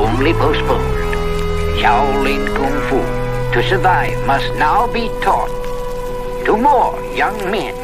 only postponed. Shaolin Kung Fu, to survive, must now be taught to more young men.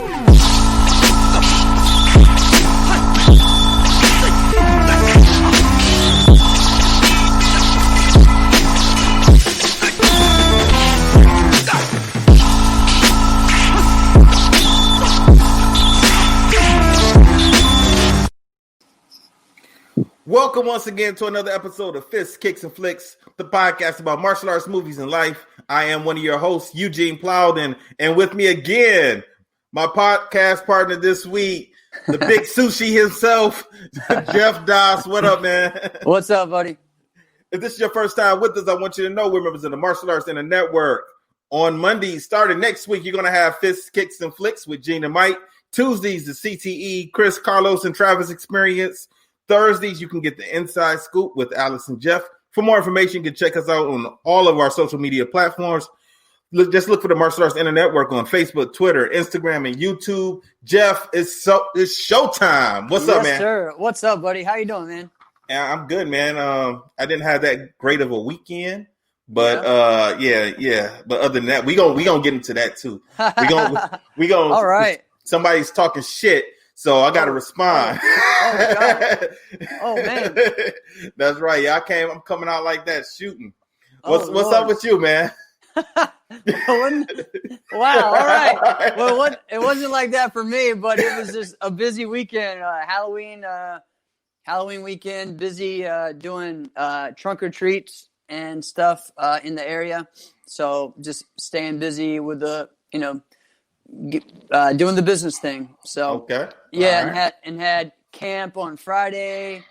Welcome once again to another episode of Fists, Kicks, and Flicks, the podcast about martial arts, movies, and life. I am one of your hosts, Eugene Plowden, and with me again, my podcast partner this week, the big sushi himself, Jeff Das. What up, man? What's up, buddy? If this is your first time with us, I want you to know we're members of the Martial Arts Center Network. On Mondays, starting next week, you're going to have Fists, Kicks, and Flicks with Gene and Mike. Tuesdays, the CTE, Chris, Carlos, and Travis Experience. Thursdays, you can get the Inside Scoop with Alex and Jeff. For more information, you can check us out on all of our social media platforms. Just look for the Martial Arts Internet Network on Facebook, Twitter, Instagram, and YouTube. Jeff, it's showtime. What's up, man? Yes, sir. What's up, buddy? How you doing, man? Yeah, I'm good, man. I didn't have that great of a weekend, but yeah. But other than that, we gonna get into that too. We gonna. All right. Somebody's talking shit. So I got to respond. Oh, man. That's right. Yeah, I'm coming out like that shooting. What's up with you, man? Wow. All right. Well, it wasn't like that for me, but it was just a busy weekend. Halloween weekend, busy doing trunk or treats and stuff in the area. So just staying busy with doing the business thing. So okay, yeah, right. and had camp on Friday,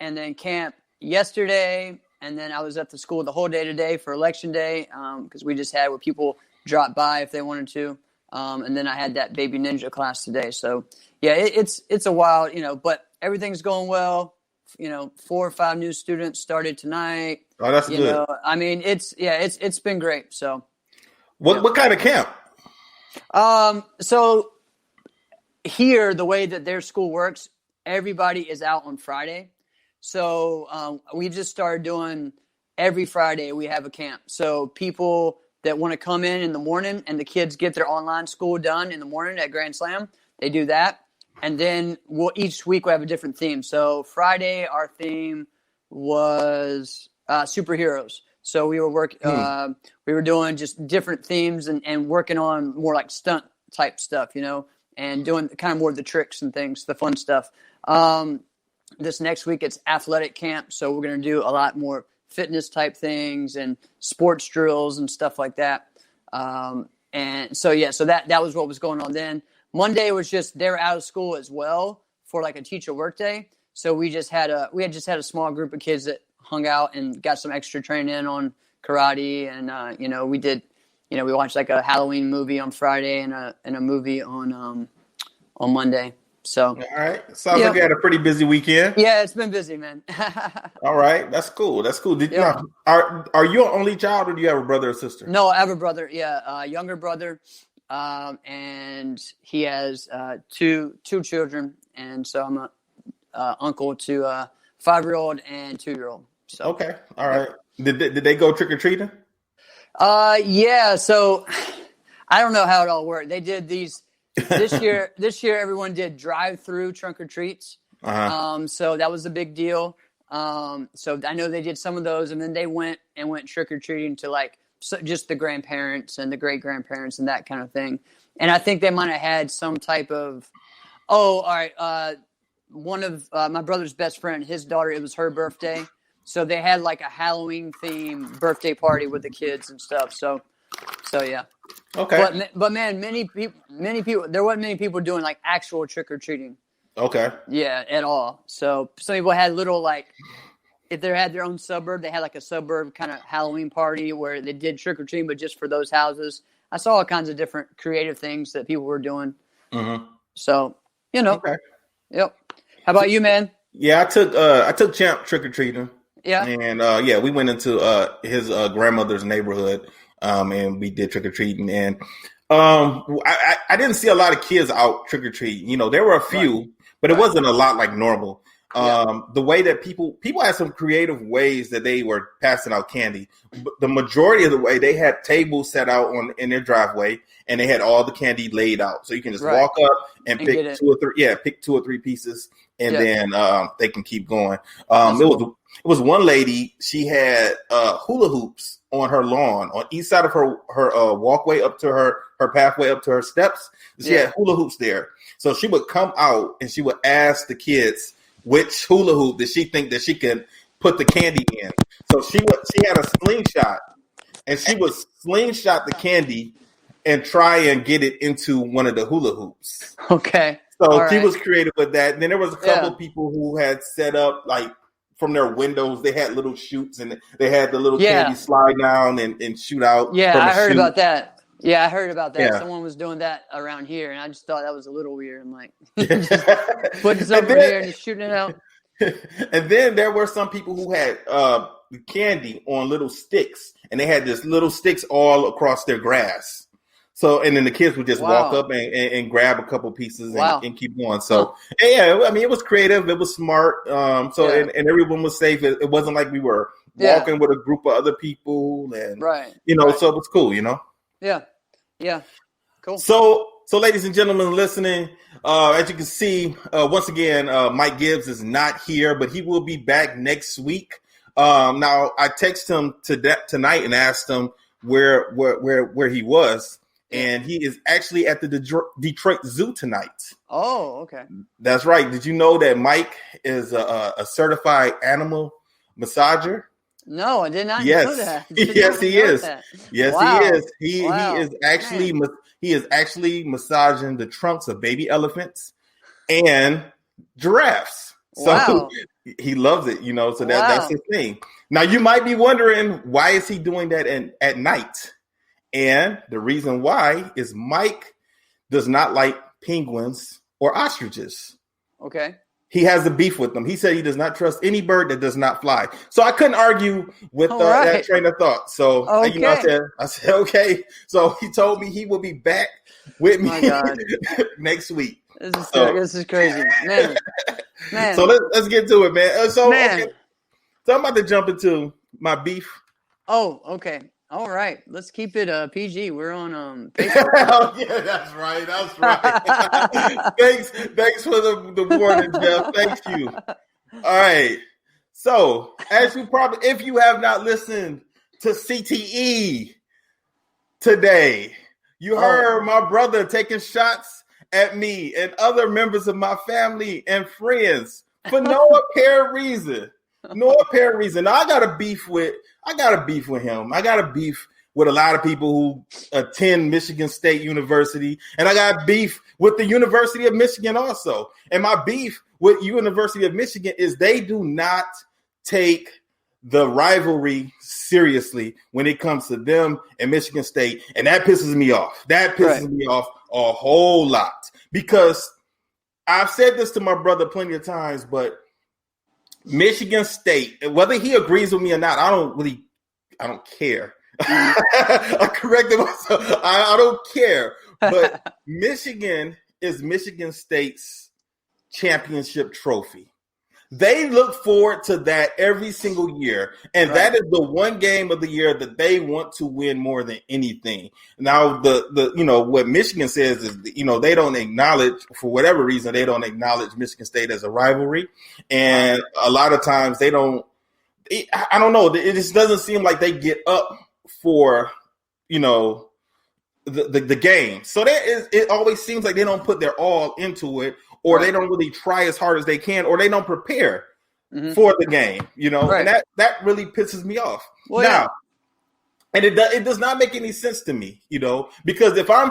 and then camp yesterday, and then I was at the school the whole day today for election day because we just had where people drop by if they wanted to, and then I had that baby ninja class today. So yeah, it's a wild, but everything's going well. 4 or 5 new students started tonight. Oh, that's good. I mean, it's been great. So what kind of camp? So here, the way that their school works, everybody is out on Friday. So, we just started doing every Friday we have a camp. So people that want to come in the morning and the kids get their online school done in the morning at Grand Slam, they do that. And then each week we have a different theme. So Friday, our theme was, superheroes. So we were we were doing just different themes and working on more like stunt type stuff, and doing kind of more of the tricks and things, the fun stuff. This next week it's athletic camp, so we're going to do a lot more fitness type things and sports drills and stuff like that. And so that was what was going on then. Monday was just they were out of school as well for like a teacher work day. So we had a small group of kids that hung out and got some extra training in on karate, and we did, we watched like a Halloween movie on Friday and a movie on Monday. So all right, sounds like you had a pretty busy weekend. Yeah, it's been busy, man. All right, that's cool. Are you an only child, or do you have a brother or sister? No, I have a brother. Yeah, a younger brother, and he has 2 children, and so I'm a uncle to a 5-year-old and 2-year-old. So, okay. All right. Did they go trick-or-treating? Yeah. So I don't know how it all worked. They did these this year. This year, everyone did drive-through trunk-or-treats. Uh-huh. So that was a big deal. So I know they did some of those, and then they went trick-or-treating to just the grandparents and the great-grandparents and that kind of thing. And I think they might have had some type of, all right, one of my brother's best friend, his daughter, it was her birthday. So they had like a Halloween themed birthday party with the kids and stuff. So yeah. Okay. But man, many people, there wasn't many people doing like actual trick or treating. Okay. Yeah, at all. So some people had little if they had their own suburb, they had like a suburb kind of Halloween party where they did trick or treating, but just for those houses. I saw all kinds of different creative things that people were doing. Mm-hmm. So, Okay. Yep. How about you, man? Yeah, I took Champ trick or treating. Yeah. And we went into his grandmother's neighborhood, and we did trick or treating. And I didn't see a lot of kids out trick or treating. There were a few, but it wasn't a lot like normal. The way that people had some creative ways that they were passing out candy. But the majority of the way, they had tables set out in their driveway, and they had all the candy laid out, so you can just walk up and pick two or three pieces, and then they can keep going. It was one lady. She had hula hoops on her lawn on each side of her walkway up to her pathway up to her steps. She had hula hoops there, so she would come out and she would ask the kids which hula hoop did she think that she could put the candy in. So she had a slingshot, and she would slingshot the candy and try and get it into one of the hula hoops. Okay. So she was creative with that. And then there was a couple of people who had set up, like, from their windows, they had little chutes, and they had the little candy slide down and shoot out. Yeah, I heard about that. Yeah, I heard about that. Yeah. Someone was doing that around here, and I just thought that was a little weird. I'm like, just putting something here and just shooting it out. And then there were some people who had candy on little sticks, and they had just little sticks all across their grass. So, and then the kids would just walk up and grab a couple pieces and keep going. So, I mean, it was creative. It was smart. And everyone was safe. It wasn't like we were walking with a group of other people, and so it was cool. Yeah. Cool. So, ladies and gentlemen listening, as you can see, once again, Mike Gibbs is not here, but he will be back next week. Now, I texted him tonight and asked him where he was, and he is actually at the Detroit Zoo tonight. Oh, okay. That's right. Did you know that Mike is a certified animal massager? No, I did not know that. Yes, he is. Yes, he is. He is actually massaging the trunks of baby elephants and giraffes. So he loves it, so that's his thing. Now, you might be wondering, why is he doing that at night? And the reason why is Mike does not like penguins or ostriches. Okay. He has a beef with them. He said he does not trust any bird that does not fly. So I couldn't argue with that train of thought. So I said, okay. So he told me he will be back with me next week. This is crazy, man. So let's get to it, man. So I'm about to jump into my beef. Oh, okay. All right, let's keep it PG. We're on Facebook. Oh, yeah, that's right. Thanks for the warning, Jeff. Thank you. All right. So, as you probably, if you have not listened to CTE today, you heard my brother taking shots at me and other members of my family and friends for no apparent reason. No apparent reason. Now, I got a beef with him. I got a beef with a lot of people who attend Michigan State University, and I got beef with the University of Michigan also. And my beef with University of Michigan is they do not take the rivalry seriously when it comes to them and Michigan State, and that pisses me off. That pisses me off a whole lot, because I've said this to my brother plenty of times, but Michigan State, whether he agrees with me or not, I don't care. I corrected myself. I don't care. But Michigan is Michigan State's championship trophy. They look forward to that every single year. And that is the one game of the year that they want to win more than anything. Now, the what Michigan says is, they don't acknowledge, for whatever reason, they don't acknowledge Michigan State as a rivalry. And a lot of times they don't, I don't know. It just doesn't seem like they get up for, the game. So it always seems like they don't put their all into it, or they don't really try as hard as they can, or they don't prepare for the game, and that really pisses me off. And it does not make any sense to me, because if I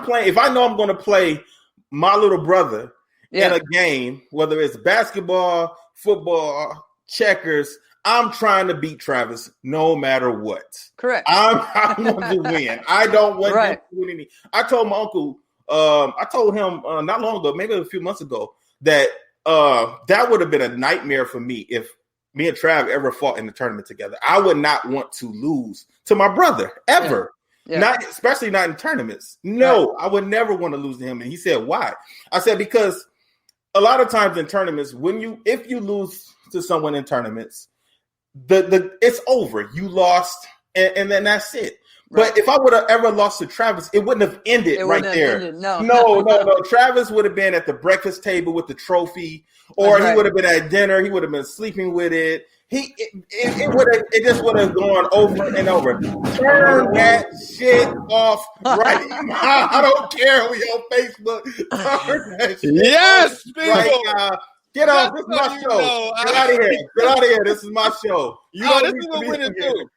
know I'm going to play my little brother in a game, whether it's basketball, football, checkers, I'm trying to beat Travis no matter what. Correct. I want to win. I don't want him to win any. I told my uncle, I told him not long ago, maybe a few months ago, that that would have been a nightmare for me if me and Trav ever fought in the tournament together. I would not want to lose to my brother ever. Yeah. Especially not in tournaments. No, I would never want to lose to him. And he said, why? I said, because a lot of times in tournaments, if you lose to someone in tournaments, it's over. You lost, and then that's it. Right. But if I would have ever lost to Travis, it wouldn't have ended there. No. Travis would have been at the breakfast table with the trophy, or he would have been at dinner. He would have been sleeping with it. It just would have gone over and over. Turn that shit off right now. I don't care. We on Facebook. Turn that shit yes, off right now. Get off. This is my show. Get out of here. Get out of here. This is my show. This is what we're going to do.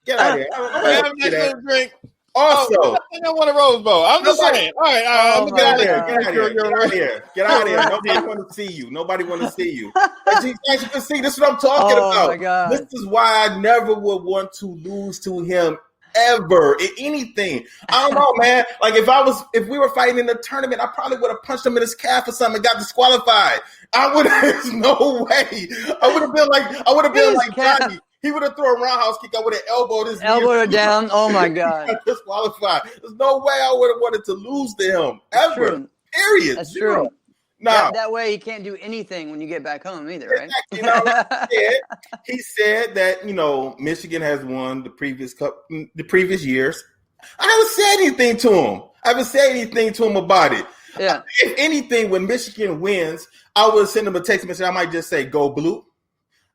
Get out of here. I'm going to have a nice little drink. Also, I think I want a Rose Bowl. I'm just saying. All right. I'm going to get out of here. Get out of here. Get out of here. Nobody want to see you. Nobody want to see you. As you can see, this is what I'm talking about. My God. This is why I never would want to lose to him ever in anything. I don't know, man. Like if we were fighting in the tournament, I probably would have punched him in his calf or something and got disqualified. There's no way. I would have been like Johnny. He would have thrown a roundhouse kick. I would have elbowed his elbow down. Oh my God! Disqualified. There's no way I would have wanted to lose to him ever. True. Period. That's true. Now that way he can't do anything when you get back home either, right? Exactly. He said that Michigan has won the previous years. I haven't said anything to him. About it. Yeah. If anything, when Michigan wins, I would send him a text message. I might just say "Go Blue."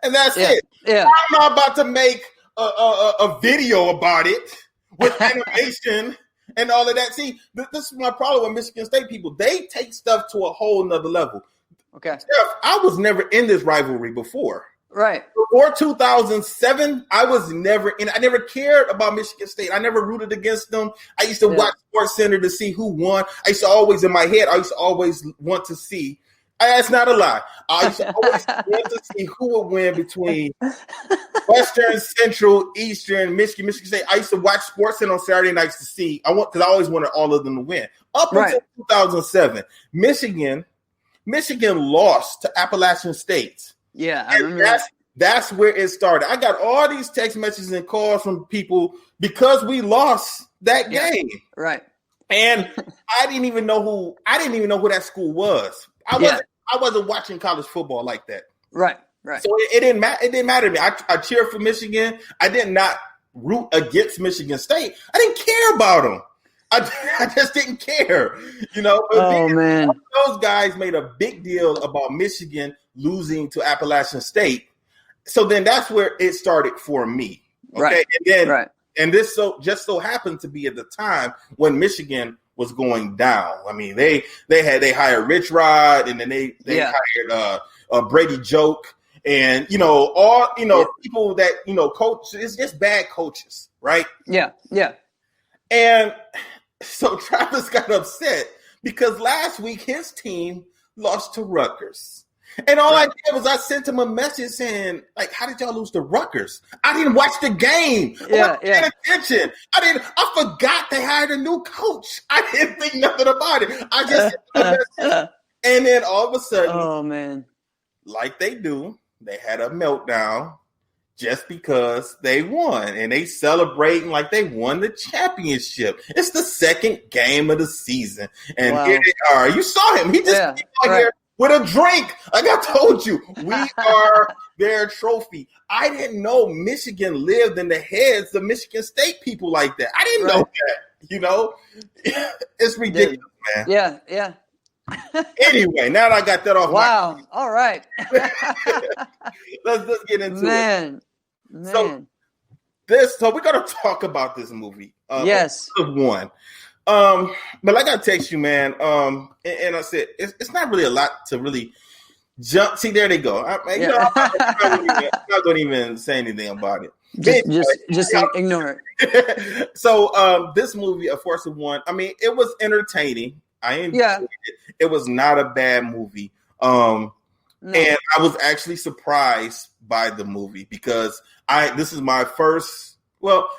And that's it. Yeah. I'm not about to make a video about it with animation and all of that. See, this is my problem with Michigan State people. They take stuff to a whole nother level. Okay. Jeff, I was never in this rivalry before. Right. Before 2007, I was never in. I never cared about Michigan State. I never rooted against them. I used to watch SportsCenter to see who won. I used to always, in my head, want to see. That's not a lie. I used to always want to see who would win between Western, Central, Eastern, Michigan State. I used to watch SportsCenter on Saturday nights to see. Because I always wanted all of them to win. Up until 2007, Michigan lost to Appalachian State. Yeah, I remember that's where it started. I got all these text messages and calls from people because we lost that game. Right. And I didn't even know who that school was. I wasn't watching college football like that. Right. So it didn't matter. It didn't matter to me. I cheered for Michigan. I did not root against Michigan State. I didn't care about them. I just didn't care. But man. Those guys made a big deal about Michigan losing to Appalachian State. So then that's where it started for me. Okay. Right. And then and this just so happened to be at the time when Michigan was going down. I mean, they hired Rich Rod, and then they hired Brady Joke, and people that coach. It's just bad coaches, right? Yeah. And so Travis got upset because last week his team lost to Rutgers. And all I did was I sent him a message saying, like, how did y'all lose to Rutgers? I didn't watch the game. I wasn't paying attention. I forgot they hired a new coach. I didn't think nothing about it. I just and then all of a sudden, oh man, like they do, they had a meltdown just because they won. And they celebrating like they won the championship. It's the second game of the season. And here they are. You saw him. He just came out here with a drink. Like I told you, we are their trophy. I didn't know Michigan lived in the heads of Michigan State people like that. I didn't know that. It's ridiculous, man. Yeah. Anyway, now that I got that off my all right. Let's get into it. Man. So we're gonna talk about this movie. Yes. One. But like I text you, man, and I said it's not really a lot to really jump. See, there they go. I'm not going to even say anything about it. Just ignore it. So this movie, A Force of One, I mean, it was entertaining. I enjoyed it. It was not a bad movie. And I was actually surprised by the movie because this is my first. Well.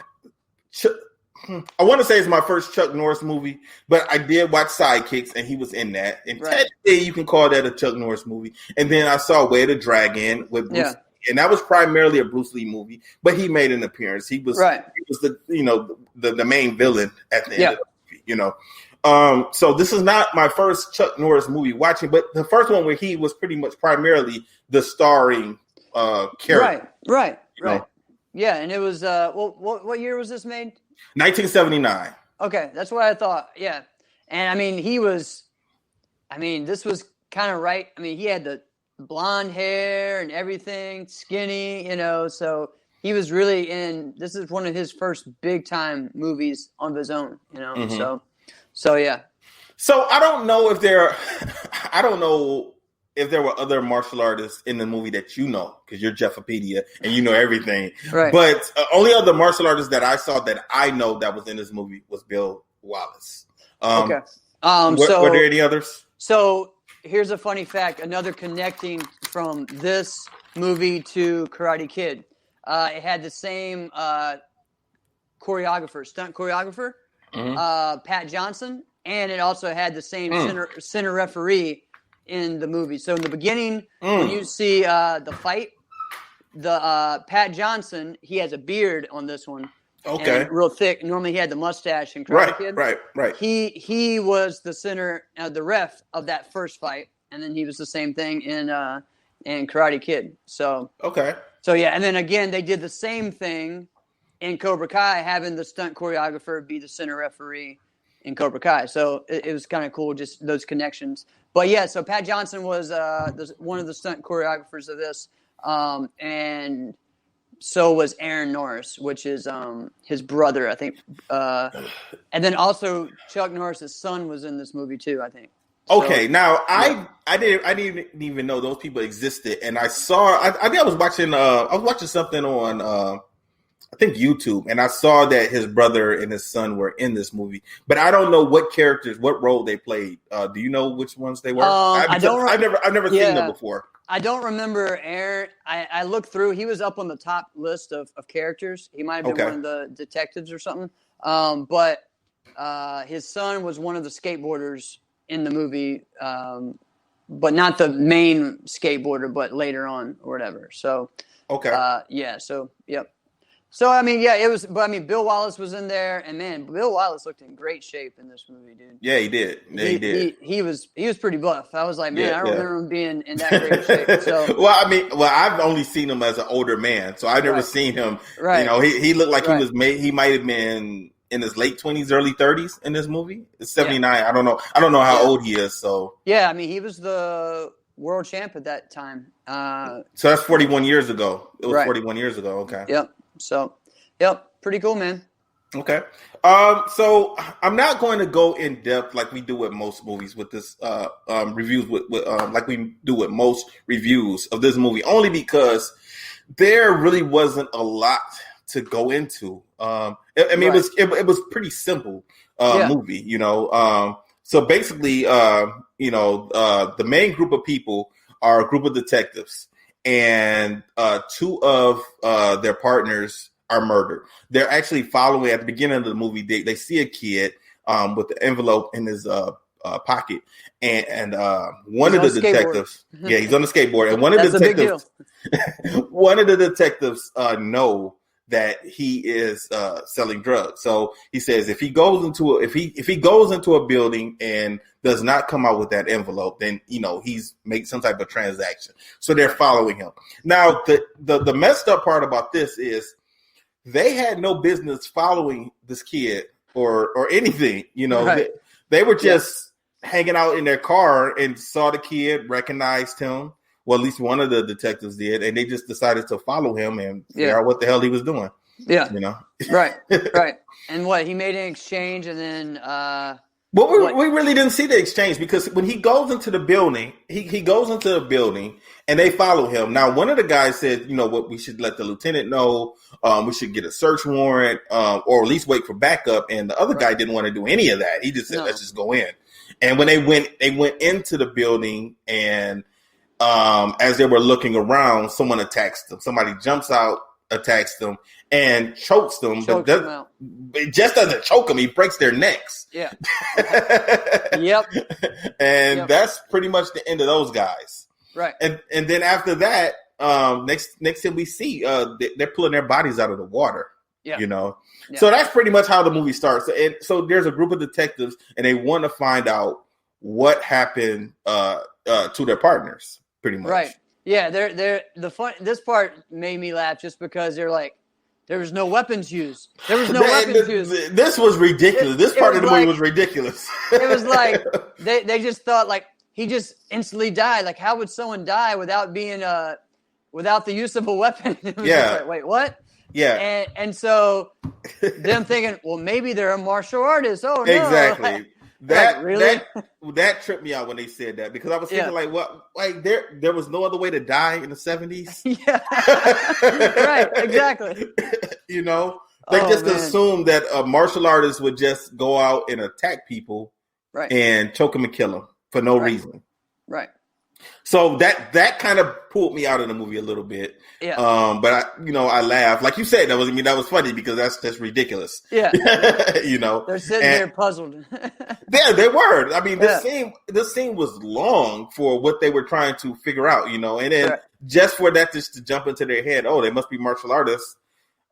I want to say it's my first Chuck Norris movie, but I did watch Sidekicks, and he was in that. And technically, you can call that a Chuck Norris movie. And then I saw Way of the Dragon with Bruce Lee, and that was primarily a Bruce Lee movie, but he made an appearance. He was the main villain at the end of the movie, So this is not my first Chuck Norris movie watching, but the first one where he was pretty much primarily the starring character. Right. know? Yeah, and it was what year was this made? 1979. Okay, that's what I thought. Yeah, and I mean this was kind of right. I mean, he had the blonde hair and everything, skinny, so he was really this is one of his first big time movies on his own, Mm-hmm. So yeah. So I don't know if there were other martial artists in the movie that because you're Jeffopedia and you know everything. Right. But only other martial artist that I saw that I know that was in this movie was Bill Wallace. Okay. Were there any others? So here's a funny fact. Another connecting from this movie to Karate Kid. It had the same stunt choreographer, Pat Johnson, and it also had the same center referee in the movie. So in the beginning, when you see the fight, the Pat Johnson, he has a beard on this one. Okay. And real thick. Normally he had the mustache in Karate Kid. Right. He was the center, the ref of that first fight, and then he was the same thing in Karate Kid. So okay. So yeah, and then again they did the same thing in Cobra Kai, having the stunt choreographer be the center referee in Cobra Kai. So it was kind of cool, just those connections. But yeah, so Pat Johnson was one of the stunt choreographers of this, and so was Aaron Norris, which is his brother, I think. And then also Chuck Norris's son was in this movie too, I think. Okay, now I didn't even know those people existed, and I saw. I think I was watching something on I think YouTube, and I saw that his brother and his son were in this movie, but I don't know what role they played. Do you know which ones they were? I've never seen them before. I don't remember Aaron. I looked through. He was up on the top list of characters. He might have been one of the detectives or something. But his son was one of the skateboarders in the movie, but not the main skateboarder, but later on or whatever. So, okay. Yep. So, I mean, yeah, it was, but I mean, Bill Wallace was in there, and man, Bill Wallace looked in great shape in this movie, dude. Yeah, he did. He did. He was pretty buff. I was like, man, I don't remember him being in that great shape. So, I've only seen him as an older man, so I've never seen him. Right. He looked like he might have been in his late 20s, early 30s in this movie. It's 79. Yeah. I don't know how old he is. So yeah, I mean, he was the world champ at that time. So that's 41 years ago. It was 41 years ago. Okay. Yep. So, pretty cool, man. Okay. So I'm not going to go in depth like we do with most movies with this reviews like we do with most reviews of this movie, only because there really wasn't a lot to go into. It was pretty simple movie, So basically, the main group of people are a group of detectives, and two of their partners are murdered. They're actually following at the beginning of the movie. They see a kid with the envelope in his pocket, and one of the detectives, he's on the skateboard, and one of the detectives know that he is selling drugs. So he says if he goes into a building and does not come out with that envelope, then he's made some type of transaction. So they're following him. Now the messed up part about this is they had no business following this kid or anything. Right. They were just hanging out in their car and saw the kid, recognized him. Well, at least one of the detectives did, and they just decided to follow him and figure out what the hell he was doing. Yeah. Right. And what, he made an exchange, and then we really didn't see the exchange, because when he goes into the building, he goes into the building and they follow him. Now, one of the guys said, we should let the lieutenant know, we should get a search warrant, or at least wait for backup. And the other guy didn't want to do any of that. He just said, let's just go in. And when they went into the building, and as they were looking around, someone attacks them. Somebody jumps out, attacks them, and chokes them. It just doesn't choke them. He breaks their necks. Yeah. Yep. And that's pretty much the end of those guys. Right. And then after that, next thing we see, they're pulling their bodies out of the water. Yeah. You know, Yeah. so that's pretty much how the movie starts. And so there's a group of detectives, and they want to find out what happened to their partners. Pretty much, Right? Yeah. They're the fun. This part made me laugh just because they're like, there was no weapons used. There was no weapons used. This was ridiculous. This part of the movie was ridiculous. It was like they just thought like he just instantly died. Like, how would someone die without being without the use of a weapon? It was just like, wait, what? Yeah. And so them thinking, well, maybe they're a martial artist. Oh, no. Exactly. Really? That tripped me out when they said that, because I was thinking like, what? Like there was no other way to die in the 70s. Yeah. Right. Exactly. You know, they just assumed that a martial artist would just go out and attack people, right, and choke them and kill them for no reason. Right. So that kind of pulled me out of the movie a little bit. Yeah. But I laughed. Like you said, that was funny because that's ridiculous. Yeah. You know, they're sitting there puzzled. Yeah, they were. I mean, this scene was long for what they were trying to figure out, you know, and then just for that just to jump into their head, oh, they must be martial artists.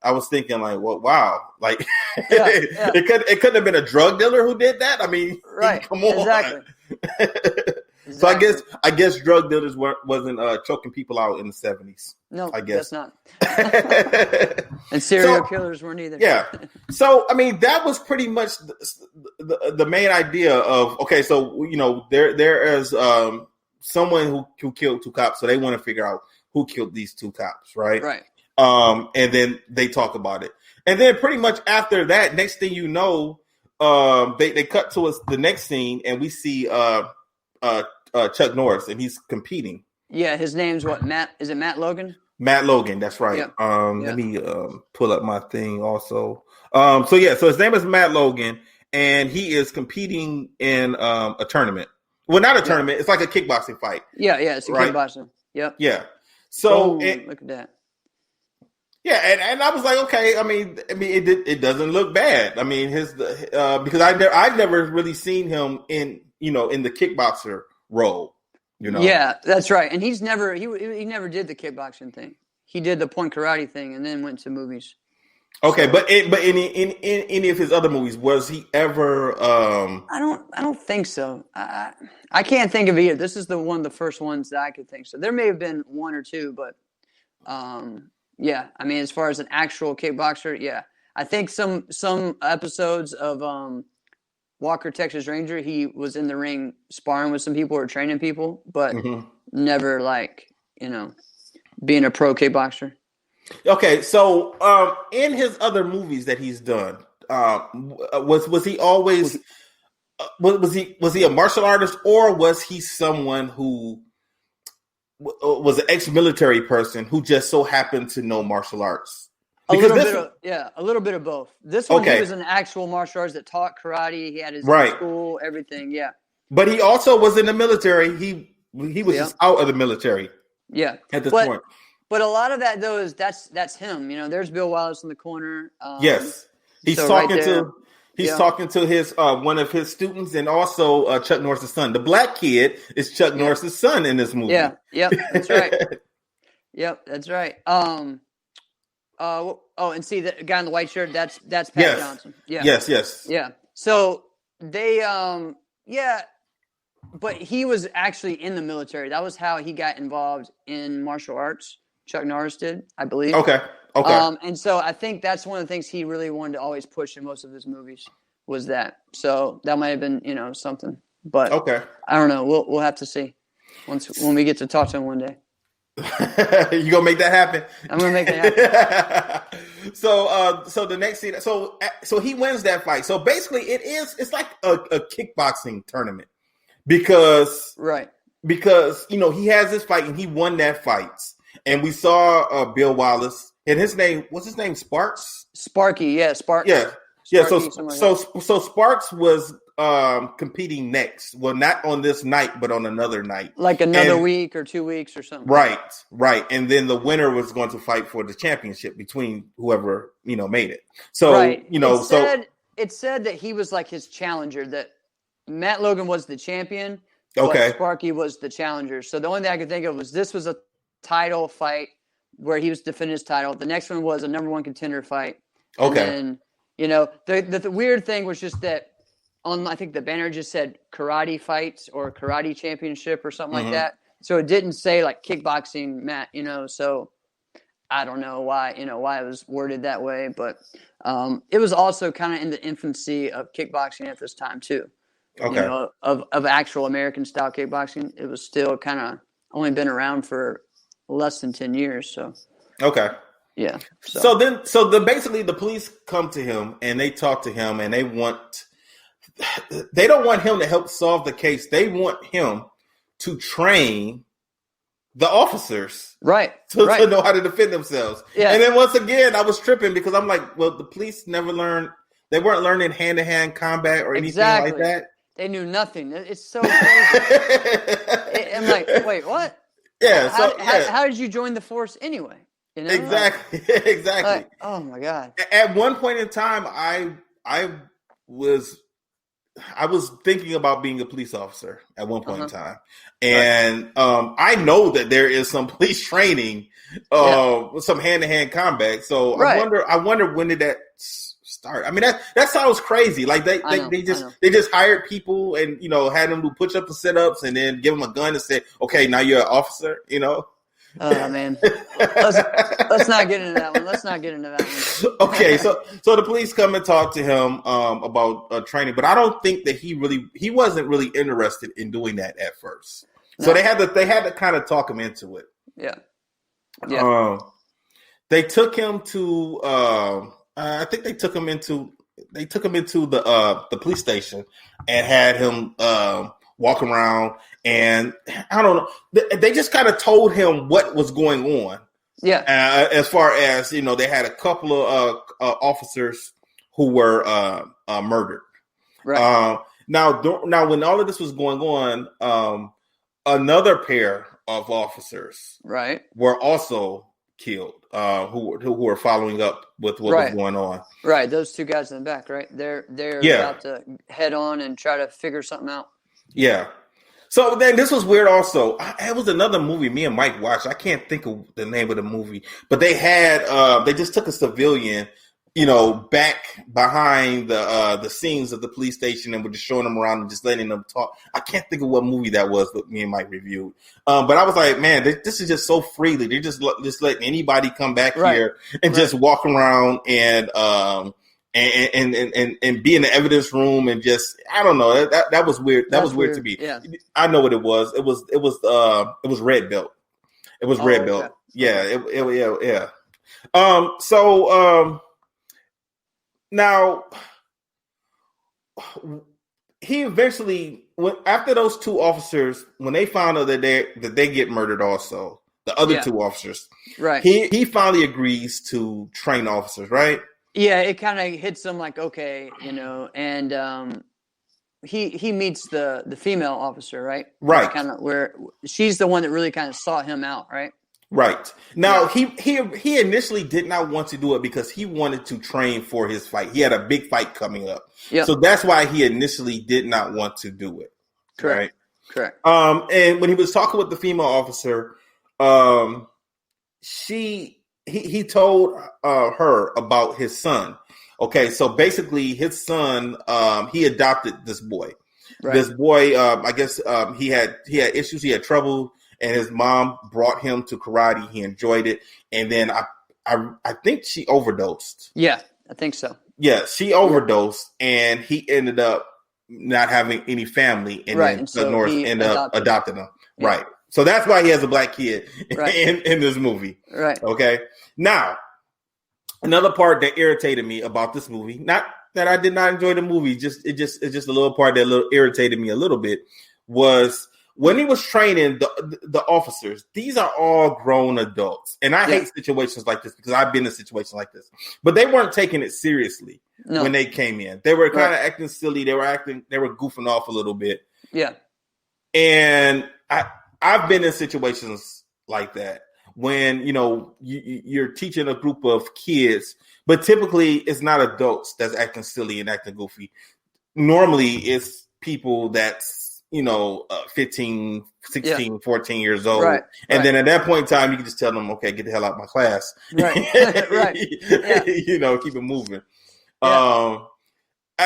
I was thinking like, well, wow, like it couldn't have been a drug dealer who did that. I mean, come on. Exactly. So I guess drug dealers wasn't choking people out in the 70s. No, I guess not. And serial killers weren't either. Yeah. So I mean, that was pretty much the main idea of, okay, so you know, there is someone who killed two cops, so they want to figure out who killed these two cops, right? Right. And then they talk about it, and then pretty much after that, next thing you know, they cut to us the next scene, and we see Chuck Norris, and he's competing. Yeah, his name's what? Matt? Is it Matt Logan? Matt Logan, that's right. Yeah. Let me pull up my thing also. So his name is Matt Logan, and he is competing in a tournament. Well, not a tournament. It's like a kickboxing fight. Yeah, it's a kickboxing. Yep. Yeah. So look at that. Yeah, and I was like, okay. I mean, it doesn't look bad. I mean, because I've never really seen him in the kickboxer role. You know. Yeah, that's right. And he never did the kickboxing thing. He did the point karate thing, and then went to movies. Okay, but in any of his other movies, was he ever? I don't think so. I can't think of either. This is one of the first ones that I could think so. There may have been one or two, but yeah. I mean, as far as an actual kickboxer, yeah. I think some episodes of Walker Texas Ranger, he was in the ring sparring with some people or training people, but never being a pro kickboxer. Okay, so in his other movies that he's done, was he always was he a martial artist, or was he someone who was an ex-military person who just so happened to know martial arts? Because a little bit of both. This one, he was an actual martial artist that taught karate. He had his own school, everything. Yeah, but he also was in the military. He was just out of the military. Yeah, at this point. But a lot of that though is that's him. You know, there's Bill Wallace in the corner. Yes, he's talking to his one of his students, and also Chuck Norris' son. The black kid is Chuck Norris' son in this movie. Yeah, yep, that's right. Yep, that's right. And see the guy in the white shirt. That's Pat Johnson. Yeah. Yes. Yeah. So they but he was actually in the military. That was how he got involved in martial arts. Chuck Norris did, I believe. Okay. And so I think that's one of the things he really wanted to always push in most of his movies was that. So that might have been, something. But I don't know. We'll have to see when we get to talk to him one day. You gonna make that happen? I'm gonna make that happen. So the next scene. So he wins that fight. So basically, it's like a kickboxing tournament because he has this fight and he won that fight. And we saw Bill Wallace, and what's his name? Sparks? Sparky, yeah, Sparks. Yeah. Sparky, So Sparks was competing next. Well, not on this night, but on another night. Like another week or 2 weeks or something. Right. And then the winner was going to fight for the championship between whoever, made it. So, it said that he was like his challenger, that Matt Logan was the champion, but Sparky was the challenger. So the only thing I could think of was this was a title fight where he was defending his title. The next one was a number one contender fight. And Okay. then, you know, the weird thing was just that I think the banner just said karate fights or karate championship or something like that. So it didn't say like kickboxing mat, you know, so I don't know why it was worded that way, but it was also kind of in the infancy of kickboxing at this time too. Okay. You know, of actual American style kickboxing. It was still kind of only been around for less than 10 years. So, Okay. yeah. So then basically the police come to him and they talk to him and they don't want him to help solve the case. They want him to train the officers, right, to know how to defend themselves. Yeah. And then once again, I was tripping because I'm like, well, the police never learned. They weren't learning hand-to-hand combat or anything like that. They knew nothing. It's so crazy. I'm like, wait, what? Yeah. How did you join the force anyway? You know? Exactly. Like, oh my God. At one point in time, I was thinking about being a police officer at one point in time. And I know that there is some police training, with some hand-to-hand combat. So I wonder when did that start? I mean, that sounds crazy. Like they just hired people and, you know, had them do push-ups and sit-ups and then give them a gun and say, okay, now you're an officer, you know? Oh man, let's not get into that one. Okay, so the police come and talk to him about training, but I don't think that he wasn't really interested in doing that at first. So they had to kind of talk him into it. Yeah. They took him to I think they took him into the police station and had him walk around, and I don't know. They just kind of told him what was going on. Yeah. As far as, you know, they had a couple of officers who were murdered. Right. Now, when all of this was going on, another pair of officers were also killed. Who were following up with what was going on. Right. Those two guys in the back. Right. They're about to head on and try to figure something out. Yeah. So then this was weird also. It was another movie me and Mike watched. I can't think of the name of the movie, but they just took a civilian, you know, back behind the scenes of the police station and were just showing them around and just letting them talk. I can't think of what movie that was that me and Mike reviewed. But I was like, man, this is just so freely. They just letting anybody come back here and just walk around and be in the evidence room and just, I don't know. That was weird. That was weird to me. Yeah. I know what it was. It was Red Belt. It was Red Belt. Yeah. Yeah. Now he eventually after those two officers, when they found out that they get murdered also, the other two officers, right? He finally agrees to train officers, right? Yeah, it kind of hits him like, okay, you know, and he meets the female officer, right? Right. Kind of where she's the one that really kind of sought him out, right? Right. Now, he initially did not want to do it because he wanted to train for his fight. He had a big fight coming up. Yep. So that's why he initially did not want to do it. Correct. Right? Correct. And when he was talking with the female officer, he told her about his son. Okay, so basically his son, he adopted this boy. Right. This boy, I guess he had issues, he had trouble, and his mom brought him to karate. He enjoyed it, and then I think she overdosed. Yeah, I think so. Yeah, she overdosed, and he ended up not having any family, and then Chuck Norris ended up adopting him. Yeah. Right. So that's why he has a black kid in this movie. Right. Okay. Now, another part that irritated me about this movie, not that I did not enjoy the movie, it's just a little part that irritated me a little bit, was when he was training the officers. These are all grown adults, and I hate situations like this because I've been in situations like this. But they weren't taking it seriously when they came in. They were kind of acting silly. They were goofing off a little bit. Yeah, and I've been in situations like that when, you know, you're teaching a group of kids, but typically it's not adults that's acting silly and acting goofy. Normally it's people that's 15, 16, 14 years old. Right, and right. then at that point in time, you can just tell them, okay, get the hell out of my class. Right. Right. Yeah. Keep it moving. Yeah.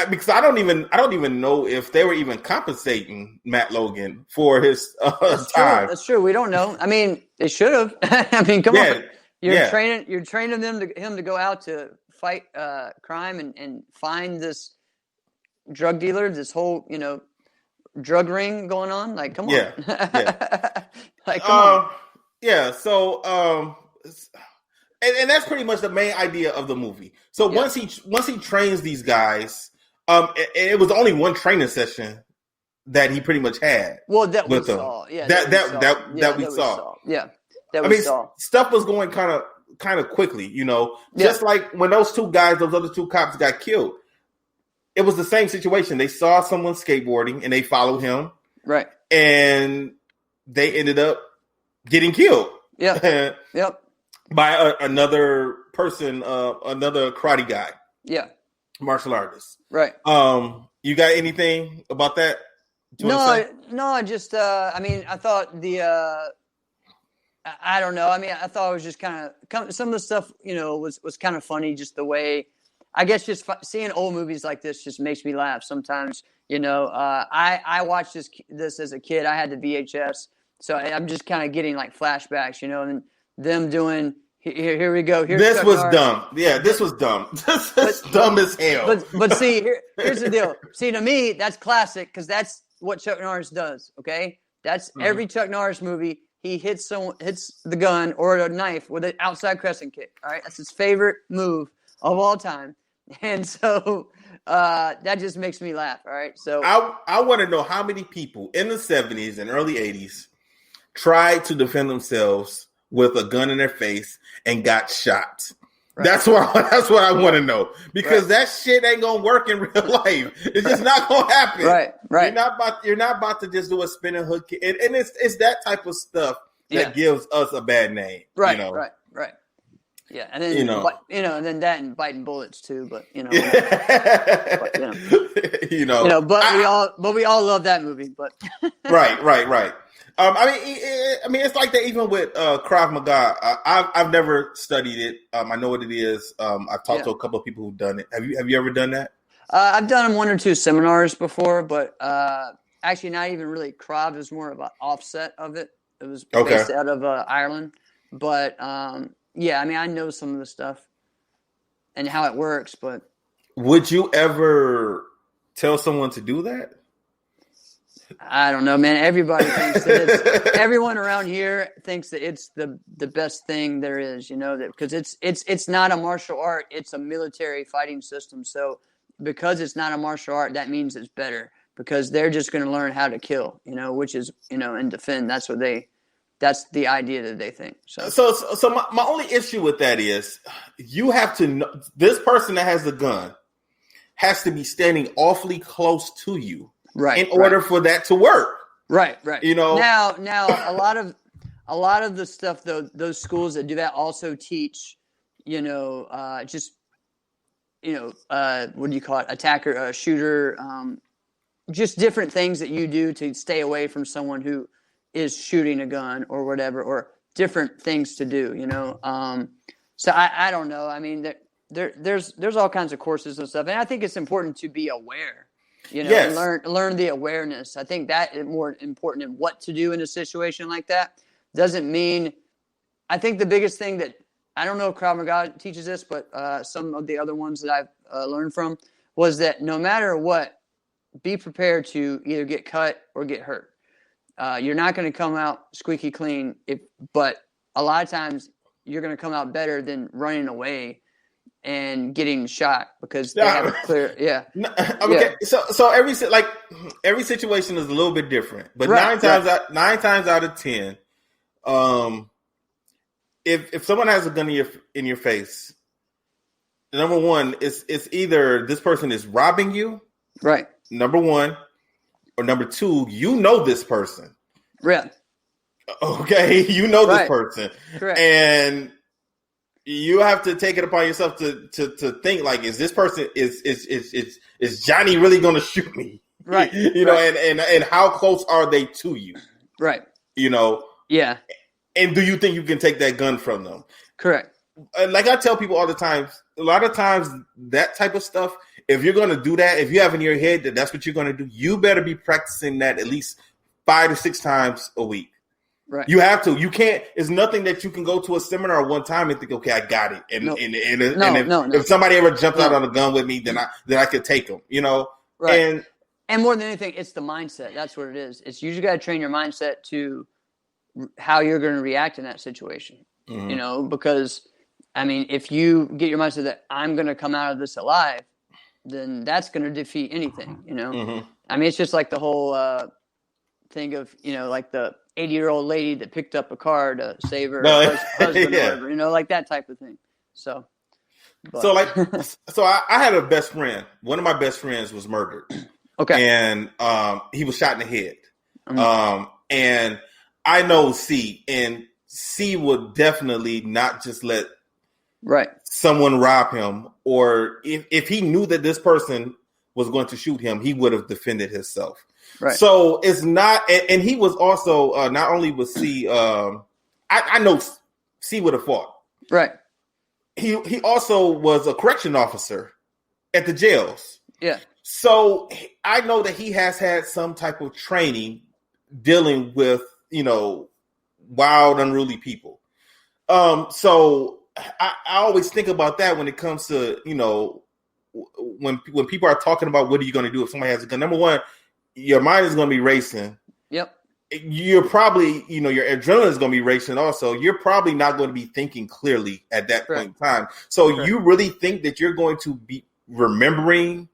Because I don't even know if they were even compensating Matt Logan for his time. That's true. We don't know. I mean, they should have. I mean, come on. You're training him to go out to fight crime and find this drug dealer, this whole, drug ring going on. Like, come on. Yeah. Like, come on. Yeah. So, and that's pretty much the main idea of the movie. So once he trains these guys, it was only one training session that he pretty much had. Well, that we them. saw. Yeah. That we saw. Yeah. Stuff was going kind of quickly, just like when those other two cops got killed. It was the same situation. They saw someone skateboarding and they followed him. Right. And they ended up getting killed. Yeah. Yep. By another person, another karate guy. Yeah. Martial artist. Right. You got anything about that? No, just, I thought I don't know. I mean, I thought it was just kind of some of the stuff, was kind of funny. Just the way, I guess, just seeing old movies like this just makes me laugh sometimes. I watched this as a kid. I had the VHS, so I'm just kind of getting like flashbacks, and them doing. Here we go. Here's this Chuck was Norris. dumb. Yeah, this was dumb. This is dumb as hell. But see, here's the deal. See, to me, that's classic because that's what Chuck Norris does. Okay, that's every Chuck Norris movie. He hits the gun or a knife with an outside crescent kick. All right, that's his favorite move of all time, and so that just makes me laugh. All right, so I want to know how many people in the 70s and early 80s tried to defend themselves with a gun in their face and got shot. Right. That's what I want to know, because that shit ain't gonna work in real life. It's just not gonna happen. Right. You're not about to just do a spinning hook kick, and it's that type of stuff that gives us a bad name. Right. Right. Yeah, and then and then that and biting bullets too. But we all love that movie. But right. I mean, it's like that even with Krav Maga. I've never studied it. I know what it is. I've talked to a couple of people who've done it. Have you ever done that? I've done 1 or 2 seminars before, but actually not even really Krav. It was more of an offset of it. It was based out of Ireland. But I know some of the stuff and how it works. But would you ever tell someone to do that? I don't know, man. Everybody thinks that everyone around here thinks that it's the best thing there is, because it's not a martial art. It's a military fighting system. So because it's not a martial art, that means it's better, because they're just going to learn how to kill, which is, and defend. That's the idea that they think. So my only issue with that is you have to know this person that has the gun has to be standing awfully close to you. Right. In order for that to work. Right. Now a lot of the stuff though, those schools that do that also teach, what do you call it? Attacker, shooter, just different things that you do to stay away from someone who is shooting a gun or whatever, or different things to do, So I don't know. I mean, there's all kinds of courses and stuff, and I think it's important to be aware. And learn the awareness. I think that is more important than what to do in a situation like that. Doesn't mean, I think the biggest thing that, I don't know if Krav Maga teaches this, but some of the other ones that I've learned from was that no matter what, be prepared to either get cut or get hurt. You're not going to come out squeaky clean, but a lot of times you're going to come out better than running away and getting shot, because they have a clear, So every situation is a little bit different, but 9 times out of 10, if someone has a gun in your face, number one, it's either this person is robbing you, right? Number one, or number two, this person, right? Okay, this person, correct, and you have to take it upon yourself to think like, is this person is Johnny really going to shoot me? Right. You know, and how close are they to you? Right. You know. Yeah. And do you think you can take that gun from them? Correct. Like I tell people all the time, a lot of times that type of stuff, if you're going to do that, if you have in your head that that's what you're going to do, you better be practicing that at least 5 to 6 times a week. Right. You have to. You can't. It's nothing that you can go to a seminar one time and think, okay, I got it. And if somebody ever jumped out on a gun with me, then I could take them. You know. Right. And more than anything, it's the mindset. That's what it is. It's you just got to train your mindset to how you're going to react in that situation. Mm-hmm. You know, because I mean, if you get your mindset that I'm going to come out of this alive, then that's going to defeat anything. You know. Mm-hmm. I mean, it's just like the whole thing of, you know, like the 80-year-old lady that picked up a car to save her husband or whatever, you know, like that type of thing. So I had a best friend. One of my best friends was murdered. Okay. And he was shot in the head. Mm-hmm. And I know C, and C would definitely not just let someone rob him, or if he knew that this person was going to shoot him, he would have defended himself. Right. So it's not, and he was also not only was C. I know C would have fought. Right. He also was a correction officer at the jails. Yeah. So I know that he has had some type of training dealing with, you know, wild, unruly people. So I always think about that when it comes to, you know, when people are talking about what are you going to do if somebody has a gun. Number one, your mind is going to be racing. Yep. You're probably, you know, your adrenaline is going to be racing also. You're probably not going to be thinking clearly at that point in time. So you really think that you're going to be remembering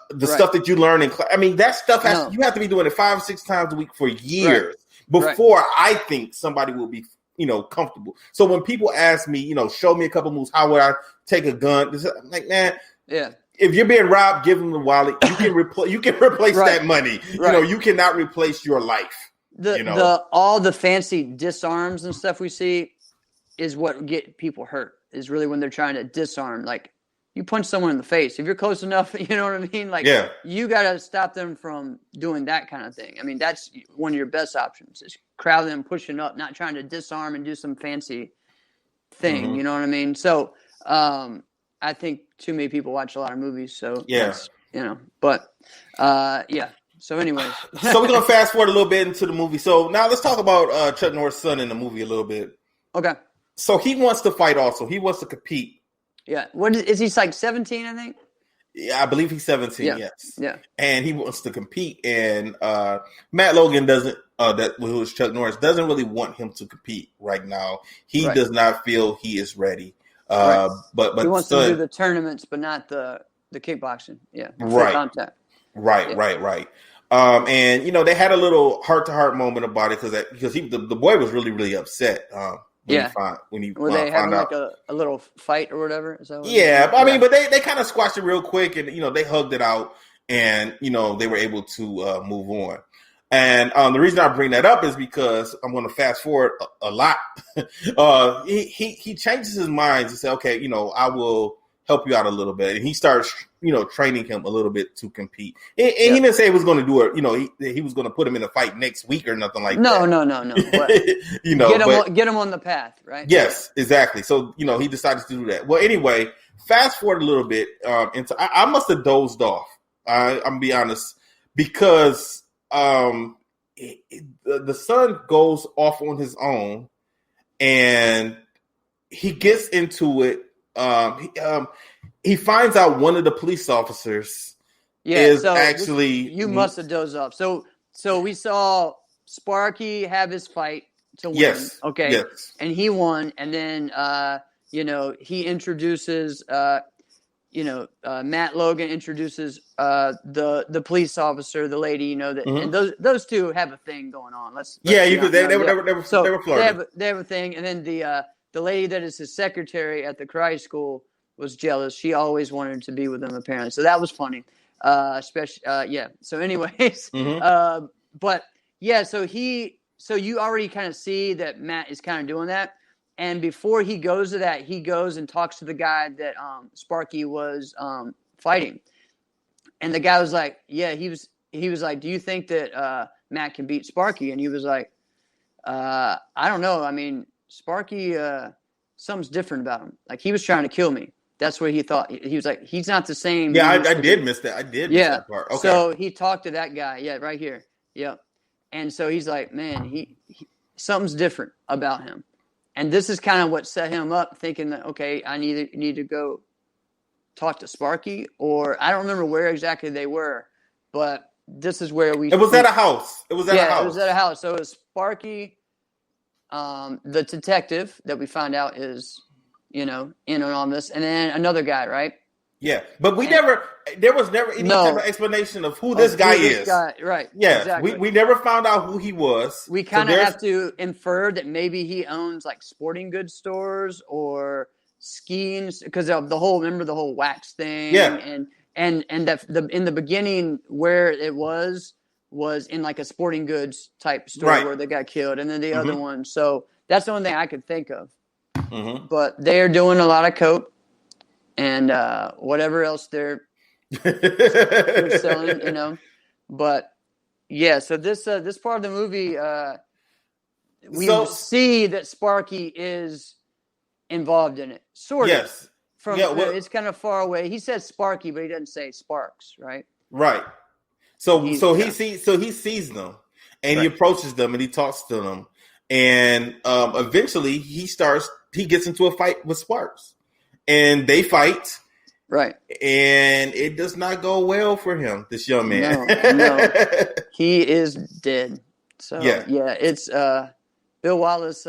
the stuff that you learn in class? I mean, that stuff you have to be doing it 5 or 6 times a week for years before I think somebody will be, you know, comfortable. So when people ask me, you know, show me a couple moves, how would I take a gun? I'm like, man, if you're being robbed, give them the wallet. You can replace that money. You know, you cannot replace your life. All the fancy disarms and stuff we see is what get people hurt. Is really when they're trying to disarm. Like you punch someone in the face. If you're close enough, you know what I mean. Like you got to stop them from doing that kind of thing. I mean, that's one of your best options. Is crowd them, pushing up, not trying to disarm and do some fancy thing. Mm-hmm. You know what I mean? So. I think too many people watch a lot of movies, so you know. But So, anyways, so we're gonna fast forward a little bit into the movie. So now let's talk about Chuck Norris' son in the movie a little bit. Okay. So he wants to fight. Also, he wants to compete. Yeah. What is he like? 17, I think. Yeah, I believe he's 17. Yeah. Yes. Yeah. And he wants to compete, and Matt Logan doesn't. Who is Chuck Norris doesn't really want him to compete right now. He does not feel he is ready. But he wants to do the tournaments, but not the kickboxing. Yeah, contact. Right. And you know they had a little heart-to-heart moment about it because the boy was really really upset. When he were they having like a little fight or whatever? Is that what I mean, but they kind of squashed it real quick, and you know they hugged it out, and you know they were able to move on. And the reason I bring that up is because I'm going to fast forward a lot. He changes his mind to say, okay, you know, I will help you out a little bit. And he starts, you know, training him a little bit to compete. And he didn't say he was going to do it. You know, he was going to put him in a fight next week or nothing like that. No. But, you know, get him on the path, right? Yes, exactly. So, you know, he decided to do that. Well, anyway, fast forward a little bit. I must have dozed off. I'm going to be honest, because the son goes off on his own and he gets into it. He finds out one of the police officers you must have dozed off. So we saw Sparky have his fight to win. Yes. Okay. Yes. And he won. And then, you know, he introduces, Matt Logan introduces the police officer, the lady, you know, that and those two have a thing going on. They were flirting. They have a thing, and then the lady that is his secretary at the karate school was jealous. She always wanted to be with him, apparently. So that was funny. So anyways, but yeah, so you already kind of see that Matt is kind of doing that. And before he goes to that, he goes and talks to the guy that Sparky was fighting. And the guy was like, yeah, he he was like, do you think that Matt can beat Sparky? And he was like, I don't know. I mean, Sparky, something's different about him. Like, he was trying to kill me. That's what he thought. He was like, he's not the same. Yeah, I did miss that. I did miss that part. Okay. So he talked to that guy. Yeah, right here. Yep. And so he's like, man, he something's different about him. And this is kind of what set him up, thinking that, okay, I need to go talk to Sparky, or I don't remember where exactly they were, but this is where It was at a house. It was at a house. It was at a house. So it was Sparky, the detective that we find out is, in on this, and then another guy, right? Yeah, but there was never any type of explanation of who this guy is. Right. Yeah, exactly. we never found out who he was. We kind of have to infer that maybe he owns like sporting goods stores or skiing, because of the whole wax thing. Yeah. And that in the beginning where it was in like a sporting goods type store where they got killed, and then the other one. So that's the only thing I could think of. Mm-hmm. But they're doing a lot of coke and whatever else they're selling, But yeah, so this part of the movie, we see that Sparky is involved in it, sort of. Yes. It's kind of far away. He says Sparky, but he doesn't say Sparks, right? Right. So he sees them, and he approaches them, and he talks to them, and eventually he gets into a fight with Sparks, and they fight. Right. And it does not go well for him, this young man. No. He is dead. So it's Bill Wallace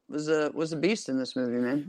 was a beast in this movie, man.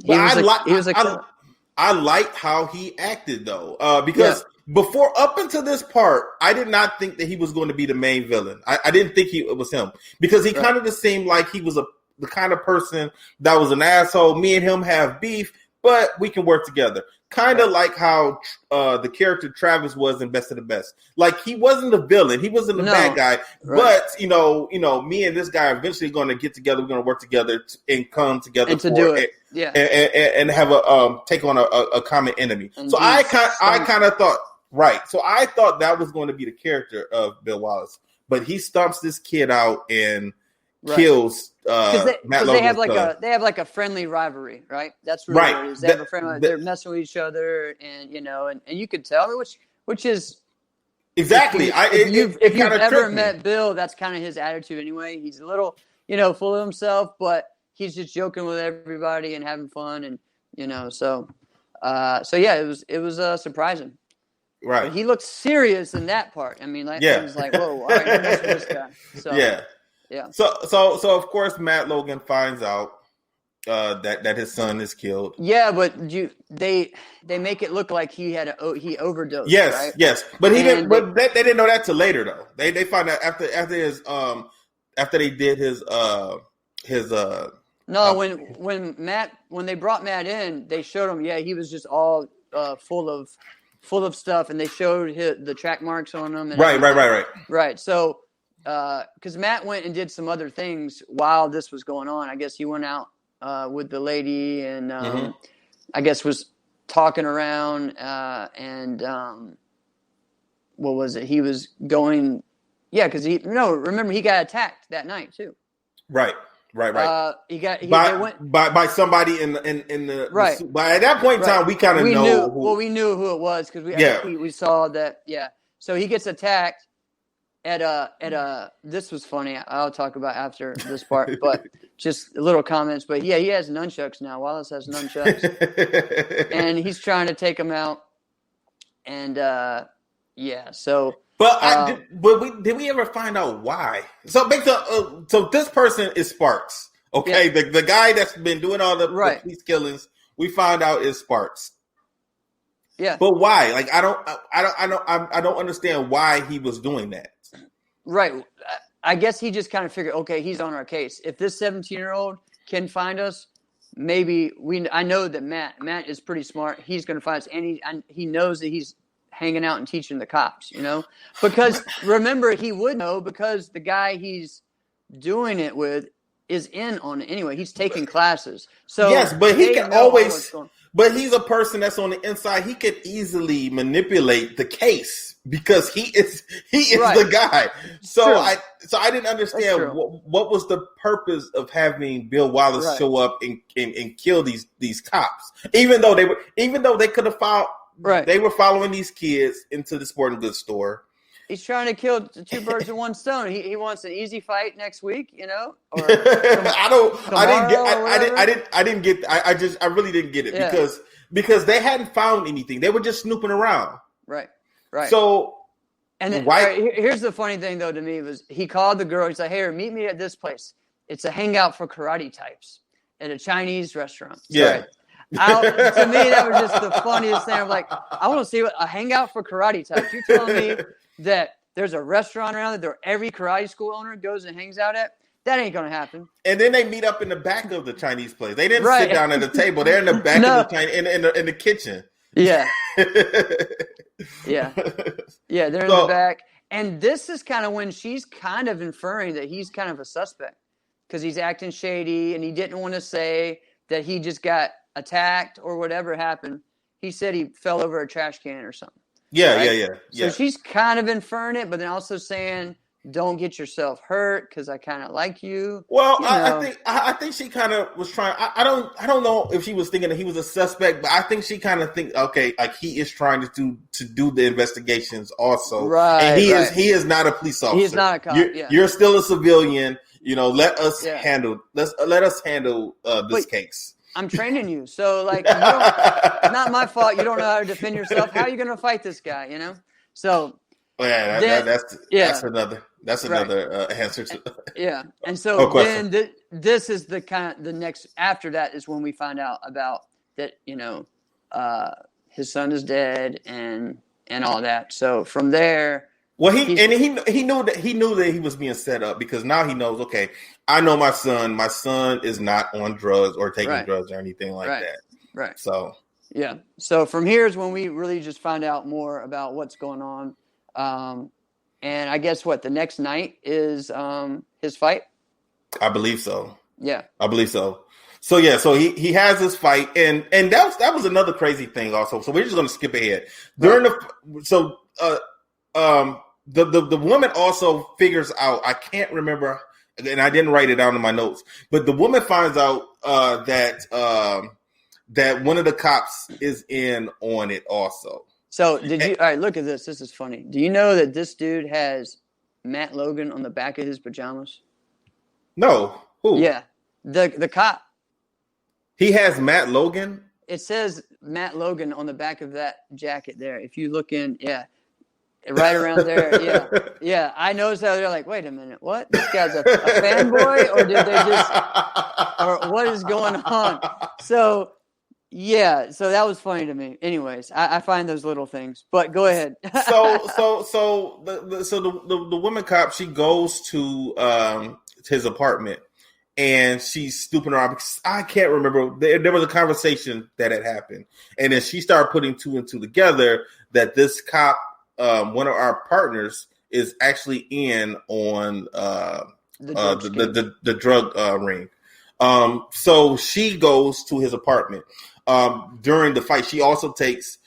I liked how he acted though. Because before, up until this part, I did not think that he was going to be the main villain. I didn't think it was him, because he kind of just seemed like he was the kind of person that was an asshole. Me and him have beef, but we can work together. Kind of like how the character Travis was in Best of the Best. Like, he wasn't the villain, he wasn't the bad guy, but me and this guy are eventually going to get together. We're going to work together and come together and to do it, and have a take on a common enemy. And so I kind of thought, so I thought that was going to be the character of Bill Wallace, but he stomps this kid out and kills Matt Logan's son. They have like a friendly rivalry, right? That's really what it is. They have a friendly. They're messing with each other, and and you could tell, which is exactly. If you've ever met Bill, that's kind of his attitude anyway. He's a little, full of himself, but he's just joking with everybody and having fun, and so it was surprising. Right. But he looked serious in that part. I mean, it was like, whoa, all right, I'm messing with this guy. So, yeah. So of course Matt Logan finds out that his son is killed. Yeah, but they make it look like he overdosed. Yes, right? yes. But they didn't know that till later though. They find out after they did his No, when they brought Matt in, they showed him. Yeah, he was just all full of stuff, and they showed the track marks on him. And right. So. Because Matt went and did some other things while this was going on. I guess he went out with the lady and I guess was talking around and what was it? He was going, because remember he got attacked that night too. Right. They went by somebody in the right. But at that point in time, we kind of know. We knew who it was because we saw that. Yeah. So he gets attacked. At a this was funny. I'll talk about after this part, but just little comments. But he has nunchucks now. Wallace has nunchucks, and he's trying to take him out. And so. But did we ever find out why? So so this person is Sparks. Okay, the guy that's been doing all the police killings, we found out is Sparks. Yeah, but why? Like, I don't understand why he was doing that. Right. I guess he just kind of figured, okay, he's on our case. If this 17-year-old can find us, maybe I know that Matt is pretty smart. He's going to find us, and he knows that he's hanging out and teaching the cops, because remember, he would know because the guy he's doing it with is in on it anyway. He's taking classes. So yes, but he can always. But he's a person that's on the inside. He could easily manipulate the case because he is Right. the guy. So True. I didn't understand what was the purpose of having Bill Wallace show up and kill these cops, even though they could have found they were following these kids into the sporting goods store. He's trying to kill two birds with one stone. He wants an easy fight next week, Or I really didn't get it because they hadn't found anything. They were just snooping around. Right. So, and then, here's the funny thing though to me was he called the girl. He's like, "Hey, meet me at this place. It's a hangout for karate types at a Chinese restaurant." Yeah. To me, that was just the funniest thing. I'm like, I want to see a hangout for karate types. You're telling me that there's a restaurant around there every karate school owner goes and hangs out at? That ain't gonna happen. And then they meet up in the back of the Chinese place. They didn't sit down at the table. They're in the back of the Chinese in the kitchen. Yeah. Yeah. They're in the back. And this is kind of when she's kind of inferring that he's kind of a suspect because he's acting shady and he didn't want to say that he just got attacked or whatever happened. He said he fell over a trash can or something. Yeah. So she's kind of inferring it, but then also saying, "Don't get yourself hurt because I kind of like you." Well, I think she kind of was trying. I don't know if she was thinking that he was a suspect, but I think she kind of think, okay, like he is trying to do the investigations also, right? And he is not a police officer. He is not a cop. You're still a civilian. Let us handle this case. I'm training you, so like, not my fault. You don't know how to defend yourself. How are you going to fight this guy? So. That's another answer to and so then this is the next after that is when we find out about that his son is dead and all that. So from there, he knew that he was being set up because now he knows, okay, I know my son is not on drugs or taking drugs or anything like that. Right. So so from here is when we really just find out more about what's going on. And I guess the next night is his fight? I believe so. Yeah. I believe so. So he has this fight and that was another crazy thing also. So we're just gonna skip ahead. During the woman also figures out, I can't remember, and I didn't write it down in my notes, but the woman finds out that one of the cops is in on it also. So all right, look at this. This is funny. Do you know that this dude has Matt Logan on the back of his pajamas? No. Who? Yeah. The cop. He has Matt Logan? It says Matt Logan on the back of that jacket there. If you look in, right around there. Yeah. I noticed that they're like, wait a minute, what? This guy's a fanboy, or did they just, or what is going on? So that was funny to me. Anyways, I find those little things. But go ahead. So the woman cop, she goes to his apartment and she's snooping around because I can't remember. There was a conversation that had happened, and then she started putting two and two together that this cop, one of our partners, is actually in on the drug ring. So she goes to his apartment. During the fight, she also takes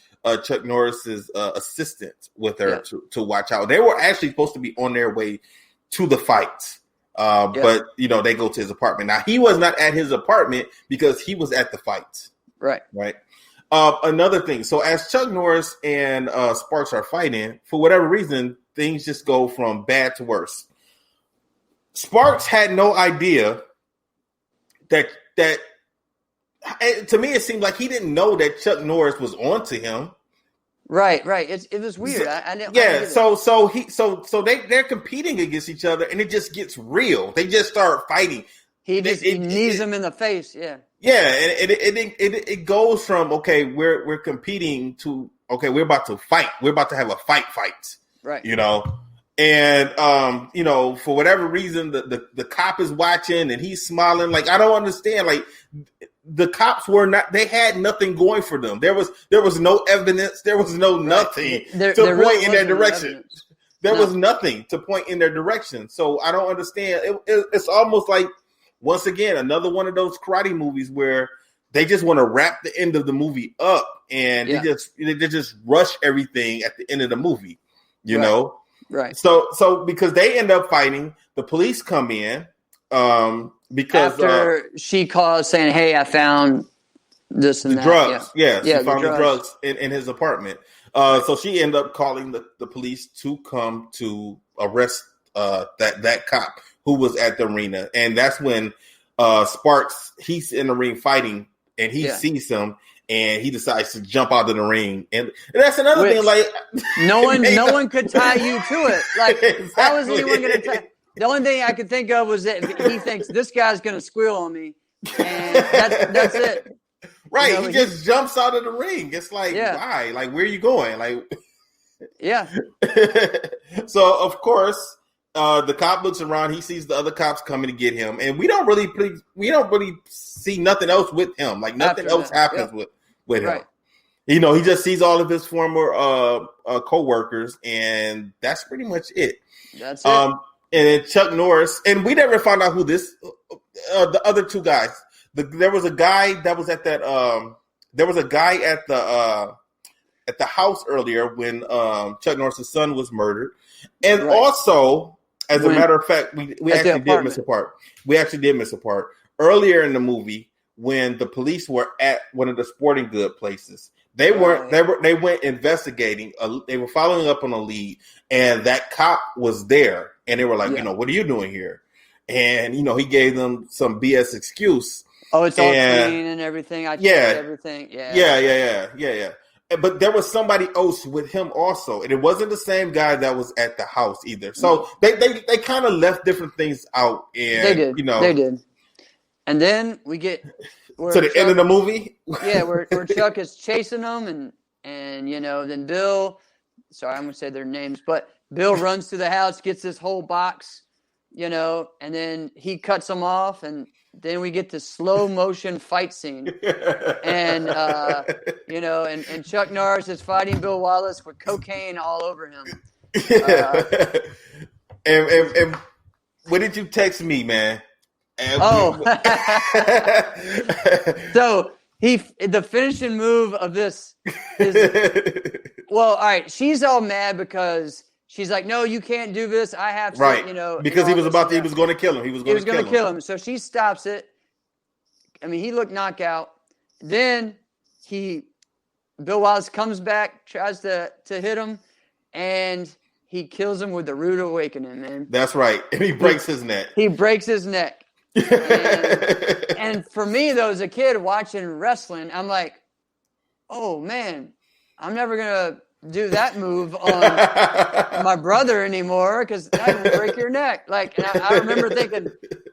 Chuck Norris's assistant with her to watch out. They were actually supposed to be on their way to the fight, but they go to his apartment. Now he was not at his apartment because he was at the fight. Right. Another thing. So as Chuck Norris and Sparks are fighting, for whatever reason, things just go from bad to worse. Sparks had no idea that. To me, it seemed like he didn't know that Chuck Norris was onto him. Right. It was weird. So they're competing against each other, and it just gets real. They just start fighting. He knees him in the face. Yeah. Yeah, and it goes from, okay, we're competing to, okay, we're about to fight. We're about to have a fight. Right. And for whatever reason, the cop is watching and he's smiling. Like, I don't understand. Like, the cops they had nothing going for them. There was no evidence. There was no nothing to point in their direction. There was nothing to point in their direction. So I don't understand. It's almost like, once again, another one of those karate movies where they just want to wrap the end of the movie up and they just rush everything at the end of the movie. you Right. know? Right. So because they end up fighting, the police come in because After she calls saying, "Hey, I found this and the that." drugs. Yeah, she the found the drugs in his apartment. So she ended up calling the police to come to arrest that cop who was at the arena. And that's when Sparks, he's in the ring fighting, and he sees him, and he decides to jump out of the ring. And that's another thing. Like no one could tie you to it. Like exactly. How is anyone going to tie? The only thing I could think of was that he thinks this guy's going to squeal on me, and that's it. Right, he just jumps out of the ring. It's like, why? Like, where are you going? Like, yeah. So of course, the cop looks around. He sees the other cops coming to get him, and we don't really see nothing else with him. Like nothing else happens with him. You know, he just sees all of his former co-workers, and that's pretty much it. That's it. And then Chuck Norris, and we never found out who this the other two guys. There was a guy that was at that. There was a guy at the house earlier when Chuck Norris' son was murdered, and also, as a matter of fact, we actually did miss a part. We actually did miss a part earlier in the movie when the police were at one of the sporting good places. They went investigating. They were following up on a lead, and that cop was there, and they were like, you know, what are you doing here? And you know, he gave them some BS excuse. Oh, it's all clean and everything. I checked everything. Yeah. But there was somebody else with him also, and it wasn't the same guy that was at the house either. So they kind of left different things out. And they did. You know, they did. And then we get to the end of the movie. where Chuck is chasing them, and you know, then Bill. Sorry, I'm gonna say their names, but Bill runs to the house, gets this whole box, you know, and then he cuts them off, and then we get this slow motion fight scene, and you know, and Chuck Norris is fighting Bill Wallace with cocaine all over him. And what did you text me, man? So the finishing move of this is well, all right. She's all mad because she's like, "No, you can't do this. I have to." Right. You know, because he was going to kill him. He was going to kill him. So she stops it. I mean, he looked knockout. Then Bill Wallace comes back, tries to hit him, and he kills him with the rude awakening, man. That's right. And he breaks his neck. He breaks his neck. And for me, though, as a kid watching wrestling, I'm like, oh, man, I'm never going to do that move on my brother anymore because that will break your neck. Like, and I remember thinking,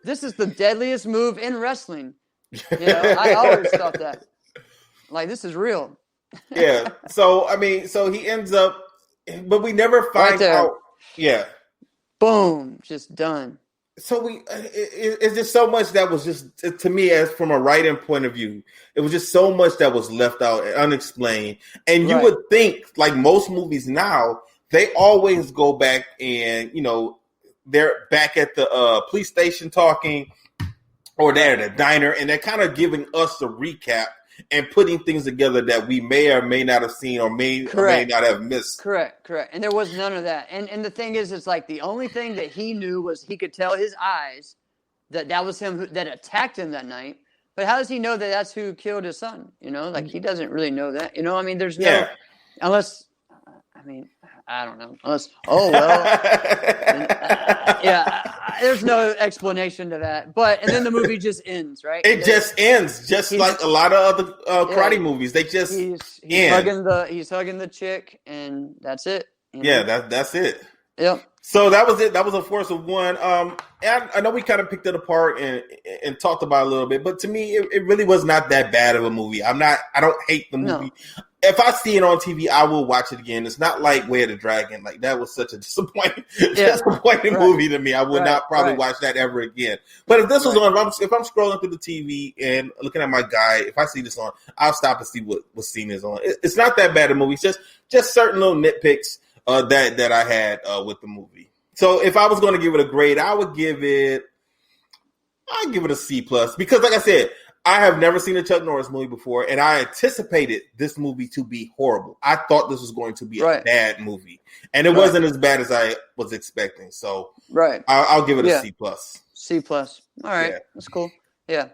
this is the deadliest move in wrestling. You know, I always thought that. Like, this is real. Yeah. So, I mean, so he ends up, but we never find out. Yeah. Boom. Just done. So it's just so much that was just, to me, as from a writing point of view, it was just so much that was left out and unexplained. And you would think, like most movies now, they always go back and, you know, they're back at the police station talking, or they're at a diner, and they're kind of giving us a recap and putting things together that we may or may not have seen or may not have missed. Correct. And there was none of that. And the thing is, it's like the only thing that he knew was he could tell his eyes that was him that attacked him that night. But how does he know that that's who killed his son? You know, like he doesn't really know that. You know, I mean, there's no, unless, I mean, I don't know. Unless, there's no explanation to that. And then the movie just ends, right? It just ends, just like a lot of other karate movies. They just he's hugging the chick, and that's it. You know? Yeah, that's it. Yep. So that was it. That was a force of one. And I know we kind of picked it apart and talked about it a little bit, but to me, it really was not that bad of a movie. I don't hate the movie. No. If I see it on TV, I will watch it again. It's not like Way of the Dragon. Like that was such a disappointing movie to me. I would not probably watch that ever again. But if this was on, if I'm scrolling through the TV and looking at my guide, if I see this on, I'll stop and see what scene is on. It's not that bad a movie. It's just certain little nitpicks that I had with the movie. So if I was going to give it a grade, I'd give it a C+, because like I said, I have never seen a Chuck Norris movie before, and I anticipated this movie to be horrible. I thought this was going to be a bad movie, and it wasn't as bad as I was expecting. So, I'll give it a C+. C+. All right, that's cool. Yeah,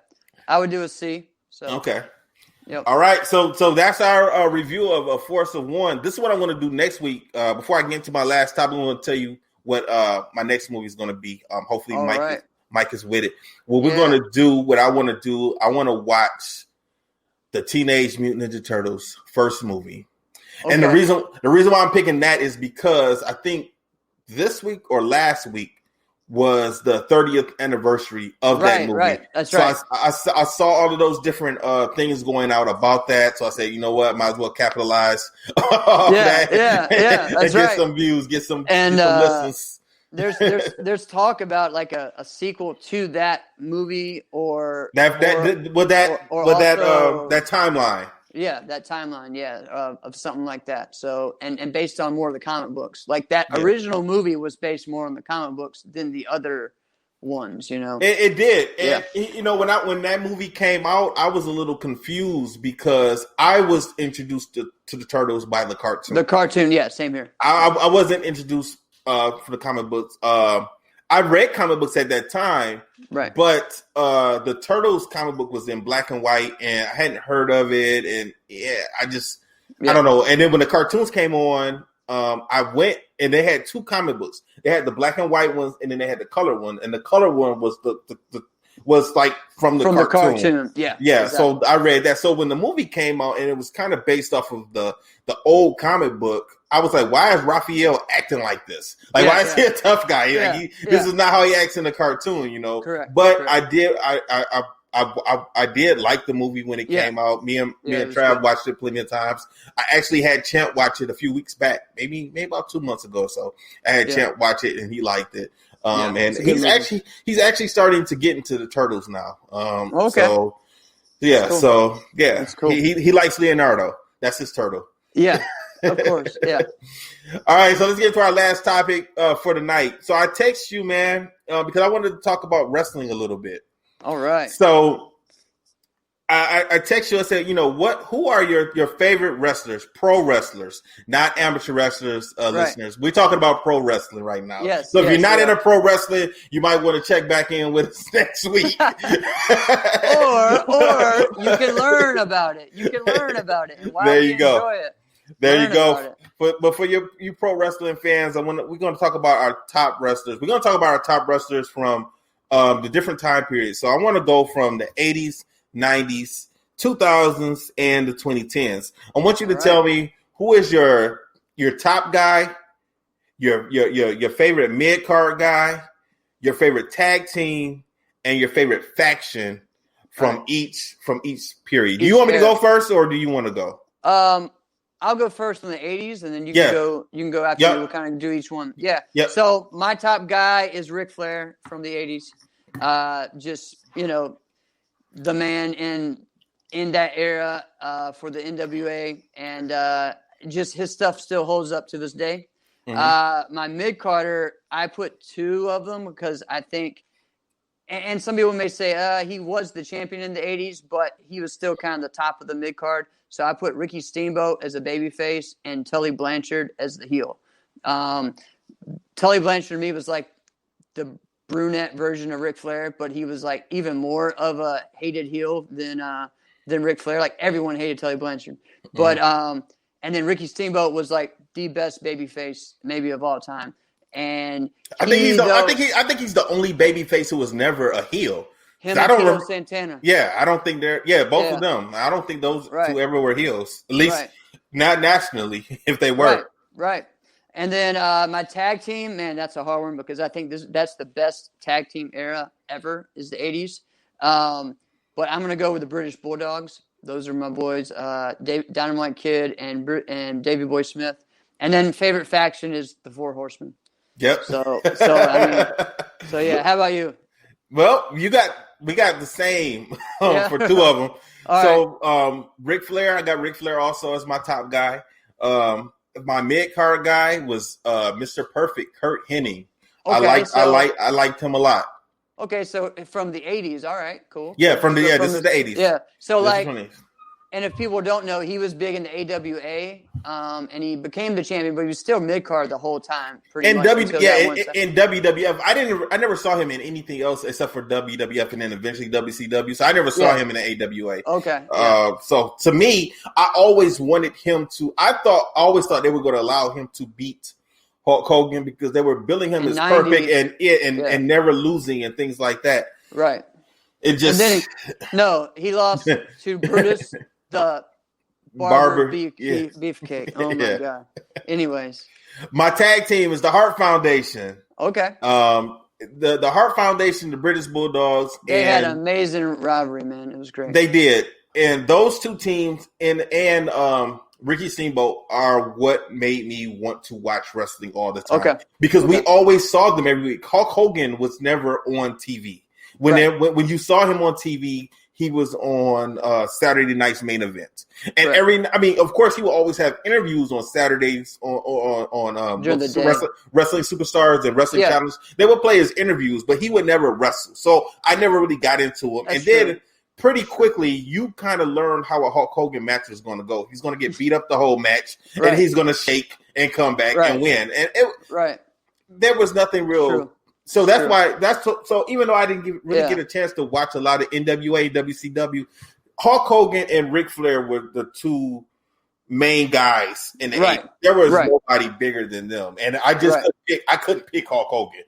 I would do a C. So okay. Yep. All right, so that's our review of A Force of One. This is what I'm going to do next week. Before I get into my last topic, I'm going to tell you what my next movie is going to be. Hopefully, Mike is with it. What we're going to do, what I want to do, I want to watch the Teenage Mutant Ninja Turtles first movie. Okay. And the reason why I'm picking that is because I think this week or last week was the 30th anniversary of that movie. Right. That's right. I saw all of those different things going out about that. So I said, you know what, might as well capitalize on that. That's and get some views, get some listens. There's talk about like a sequel to that movie or that timeline. Yeah, that timeline, of something like that. So, and based on more of the comic books. Like that original movie was based more on the comic books than the other ones, you know. It did. And, you know, when that movie came out, I was a little confused because I was introduced to the Turtles by the cartoon. The cartoon, same here. I wasn't introduced for the comic books. I read comic books at that time, but the Turtles comic book was in black and white, and I hadn't heard of it, and I don't know. And then when the cartoons came on, I went, and they had two comic books. They had the black and white ones, and then they had the color one, and the color one was was like from the cartoon. Yeah. Exactly. So I read that. So when the movie came out, and it was kind of based off of the old comic book, I was like, why is Raphael acting like this? Like, why is he a tough guy? This is not how he acts in the cartoon, you know. Correct. But I did like the movie when it came out. Me and Trav watched it plenty of times. I actually had Champ watch it a few weeks back, maybe about 2 months ago or so. I had Champ watch it, and he liked it. And he's actually starting to get into the Turtles now. Okay. So cool. So that's cool. He likes Leonardo. That's his turtle. Yeah. Of course, yeah. All right, so let's get to our last topic for the night. So I text you, man, because I wanted to talk about wrestling a little bit. All right. So I text you and said, you know, who are your favorite wrestlers, pro wrestlers, not amateur wrestlers, listeners? We're talking about pro wrestling right now. Yes. So if you're not into pro wrestling, you might want to check back in with us next week. or you can learn about it. And there you go. Enjoy it. There you go. But for you pro wrestling fans, we're going to talk about our top wrestlers. We're going to talk about our top wrestlers from the different time periods. So I want to go from the 80s, 90s, 2000s, and the 2010s. I want you to tell me who is your top guy, your favorite mid card guy, your favorite tag team, and your favorite faction from each period. Do you want me to go first, or do you want to go? I'll go first in the 80s, and then you can go. You can go after me. We'll kind of do each one. Yeah. Yep. So my top guy is Ric Flair from the 80s. Just the man in that era for the NWA, and just his stuff still holds up to this day. Mm-hmm. My mid carder, I put two of them because I think, and some people may say he was the champion in the 80s, but he was still kind of the top of the mid card. So I put Ricky Steamboat as a babyface and Tully Blanchard as the heel. Tully Blanchard to me was like the brunette version of Ric Flair, but he was like even more of a hated heel than Ric Flair. Like everyone hated Tully Blanchard, but and then Ricky Steamboat was like the best babyface maybe of all time. And I think he's the only babyface who was never a heel. Him and Tito Santana. Yeah, I don't think they're. Yeah, both of them. I don't think those two ever were heels. At least not nationally, if they were. Right. And then my tag team, man, that's a hard one because I think that's the best tag team era ever is the 80s. But I'm gonna go with the British Bulldogs. Those are my boys, Dynamite Kid and Davey Boy Smith. And then favorite faction is the Four Horsemen. Yep. So yeah. How about you? Well, we got the same for two of them. Ric Flair, I got Ric Flair also as my top guy. My mid card guy was Mr. Perfect, Kurt Hennig. Okay, I liked him a lot. Okay, so from the 80s. All right, cool. Yeah, this is the 80s. Yeah. So This is like, and if people don't know, he was big in the AWA, and he became the champion, but he was still mid card the whole time. In WWF, I never saw him in anything else except for WWF and then eventually WCW. So I never saw him in the AWA. Okay. So to me, I always wanted him to. I always thought they were going to allow him to beat Hulk Hogan because they were billing him as perfect and never losing and things like that. Right. It just he lost to Brutus the Barber Beefcake. Oh my god. Anyways, my tag team is the Hart Foundation. Okay. The Hart Foundation, the British Bulldogs. They had an amazing rivalry, man. It was great. They did, and those two teams and Ricky Steamboat are what made me want to watch wrestling all the time. Okay. Because we always saw them every week. Hulk Hogan was never on TV. When you saw him on TV, he was on Saturday night's Main Event, and of course, he will always have interviews on Saturdays on wrestling superstars and wrestling channels. They would play his interviews, but he would never wrestle. So I never really got into him. Then pretty quickly, you kind of learn how a Hulk Hogan match is going to go. He's going to get beat up the whole match, and he's going to shake and come back and win. And there was nothing real. True. So that's why so even though I didn't really get a chance to watch a lot of NWA, WCW, Hulk Hogan and Ric Flair were the two main guys in the 80s. There was nobody bigger than them, and I just couldn't pick Hulk Hogan.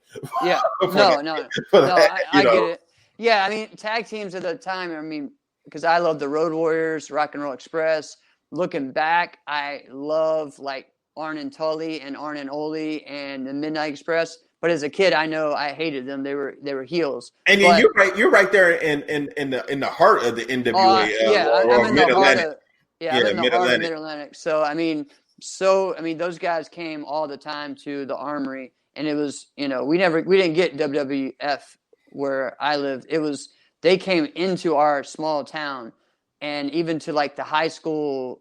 Yeah, I get it. Yeah, I mean tag teams at the time. I mean because I love the Road Warriors, Rock and Roll Express. Looking back, I love like Arn and Tully and Arn and Ole and the Midnight Express. But as a kid, I know I hated them. They were heels. And you're right. You're right there in the heart of the NWA. I'm in the heart of Mid-Atlantic. So I mean, those guys came all the time to the Armory, and it was we didn't get WWF where I lived. It was they came into our small town, and even to like the high school,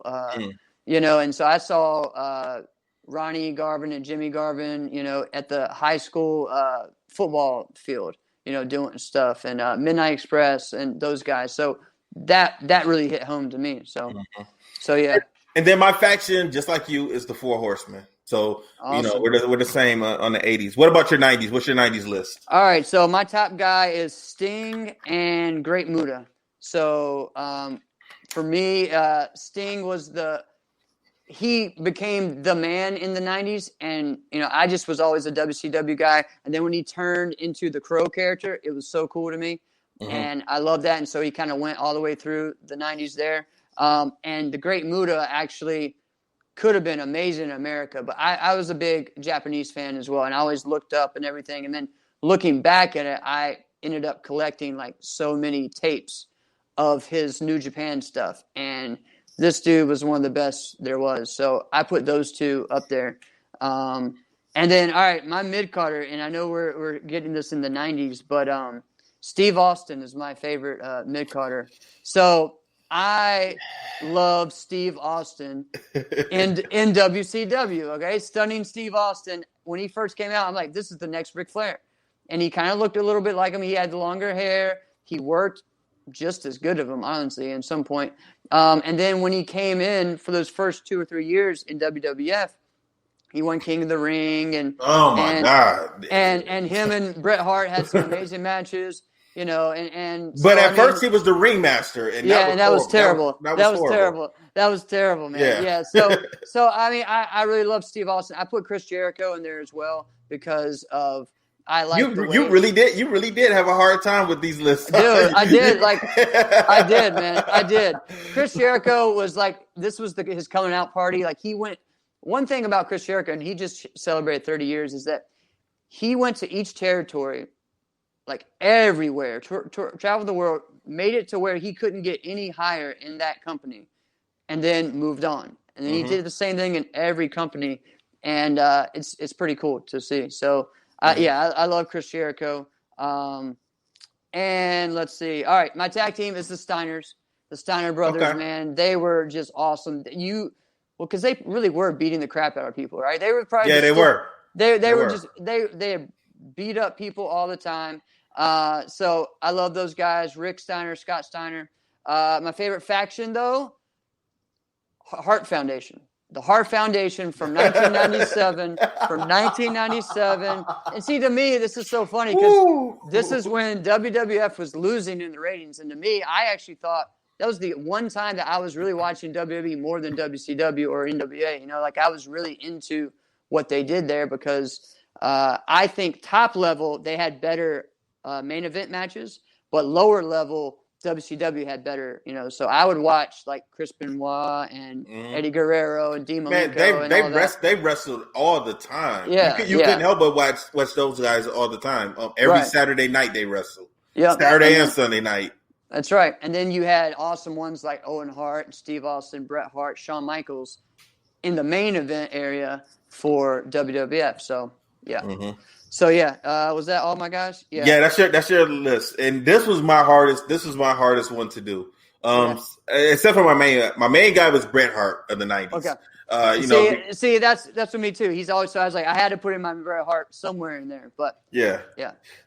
and so I saw. Ronnie Garvin and Jimmy Garvin, at the high school football field, doing stuff, and Midnight Express and those guys. So that really hit home to me. So yeah. And then my faction, just like you, is the Four Horsemen. So awesome. We're the same on the 80s. What about your 90s? What's your 90s list? All right, so my top guy is Sting and Great Muta. So for me, Sting was he became the man in the 90s, and I just was always a WCW guy. And then when he turned into the Crow character, it was so cool to me, and I love that. And so he kind of went all the way through the 90s there. And the Great Muta actually could have been amazing in America, but I was a big Japanese fan as well, and I always looked up and everything. And then looking back at it, I ended up collecting like so many tapes of his New Japan stuff, and this dude was one of the best there was. So I put those two up there. And then, all right, my mid-carder, and I know we're getting this in the 90s, but Steve Austin is my favorite mid-carder. So I love Steve Austin in WCW, okay? Stunning Steve Austin. When he first came out, I'm like, this is the next Ric Flair. And he kind of looked a little bit like him. He had the longer hair. He worked just as good of him, honestly, at some point. And then when he came in for those first 2 or 3 years in WWF, he won King of the Ring, and God, and him and Bret Hart had some amazing matches, and. But at first, he was the ringmaster, and that was terrible. That was terrible. That was terrible, man. Yeah. So I mean, I really love Steve Austin. I put Chris Jericho in there as well because of. You really did have a hard time with these lists. Dude, I did. I did, man. I did. Chris Jericho was like, this was his coming out party. Like he went, one thing about Chris Jericho, and he just celebrated 30 years, is that he went to each territory, like everywhere, traveled the world, made it to where he couldn't get any higher in that company, and then moved on. And then he did the same thing in every company. And it's pretty cool to see. So, I love Chris Jericho. And let's see. All right, my tag team is the Steiners. The Steiner brothers, man, they were just awesome. Because they really were beating the crap out of people, right? They were probably they were. They beat up people all the time. So I love those guys, Rick Steiner, Scott Steiner. My favorite faction, though, Hart Foundation. The Hart Foundation from 1997. And see, to me, this is so funny because this is when WWF was losing in the ratings. And to me, I actually thought that was the one time that I was really watching WWE more than WCW or NWA. You know, like I was really into what they did there because I think top level, they had better main event matches, but lower level, WCW had better, you know, so I would watch like Chris Benoit and Eddie Guerrero and Dean Malenko. They wrestled all the time. Yeah, you couldn't help but watch those guys all the time. Every Saturday night they wrestled. Yeah, Saturday and Sunday night. That's right. And then you had awesome ones like Owen Hart, Steve Austin, Bret Hart, Shawn Michaels in the main event area for WWF. So yeah. Mm-hmm. So yeah, was that all my guys? Yeah, that's your list. And this was my hardest one to do. Except for my main guy was Bret Hart of the 90s. Okay. See, that's with me too. He's always, so I was like, I had to put in my Bret Hart somewhere in there, but yeah.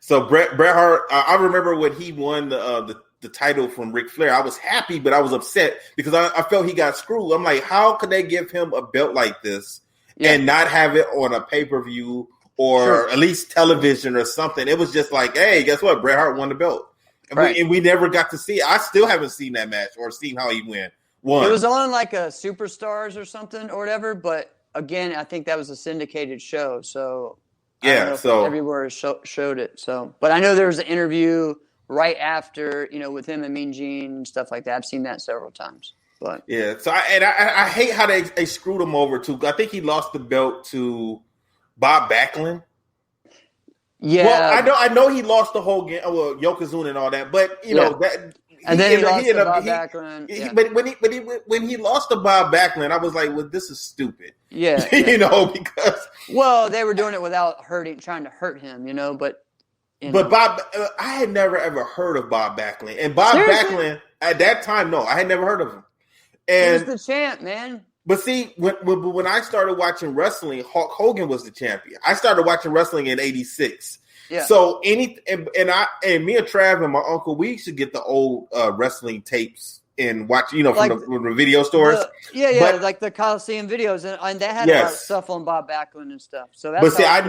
So Bret Hart, I remember when he won the title from Ric Flair. I was happy, but I was upset because I felt he got screwed. I'm like, how could they give him a belt like this and not have it on a pay-per-view or at least television or something? It was just like, hey, guess what? Bret Hart won the belt. And we never got to see it. I still haven't seen that match or seen how he won. It was on like a Superstars or something or whatever, but again, I think that was a syndicated show. So so everywhere showed it. So, but I know there was an interview right after, you know, with him and Mean Gene and stuff like that. I've seen that several times. But so I hate how they screwed him over too. I think he lost the belt to Bob Backlund. Yeah. Well, I know he lost the whole game. Well, Yokozuna and all that, but you know that. And then he lost to Bob Backlund. But when he lost to Bob Backlund, I was like, "Well, this is stupid." Yeah, you know, because they were doing it without trying to hurt him, you know. But Bob, I had never ever heard of Bob Backlund, and Bob Backlund at that time, no, I had never heard of him. And he was the champ, man. But see, when I started watching wrestling, Hulk Hogan was the champion. I started watching wrestling in '86. Yeah. So me and Trav and my uncle, we used to get the old wrestling tapes and watch, you know, from the video stores. Like the Coliseum videos, and they had a lot of stuff on Bob Backlund and stuff. So that's. But see, I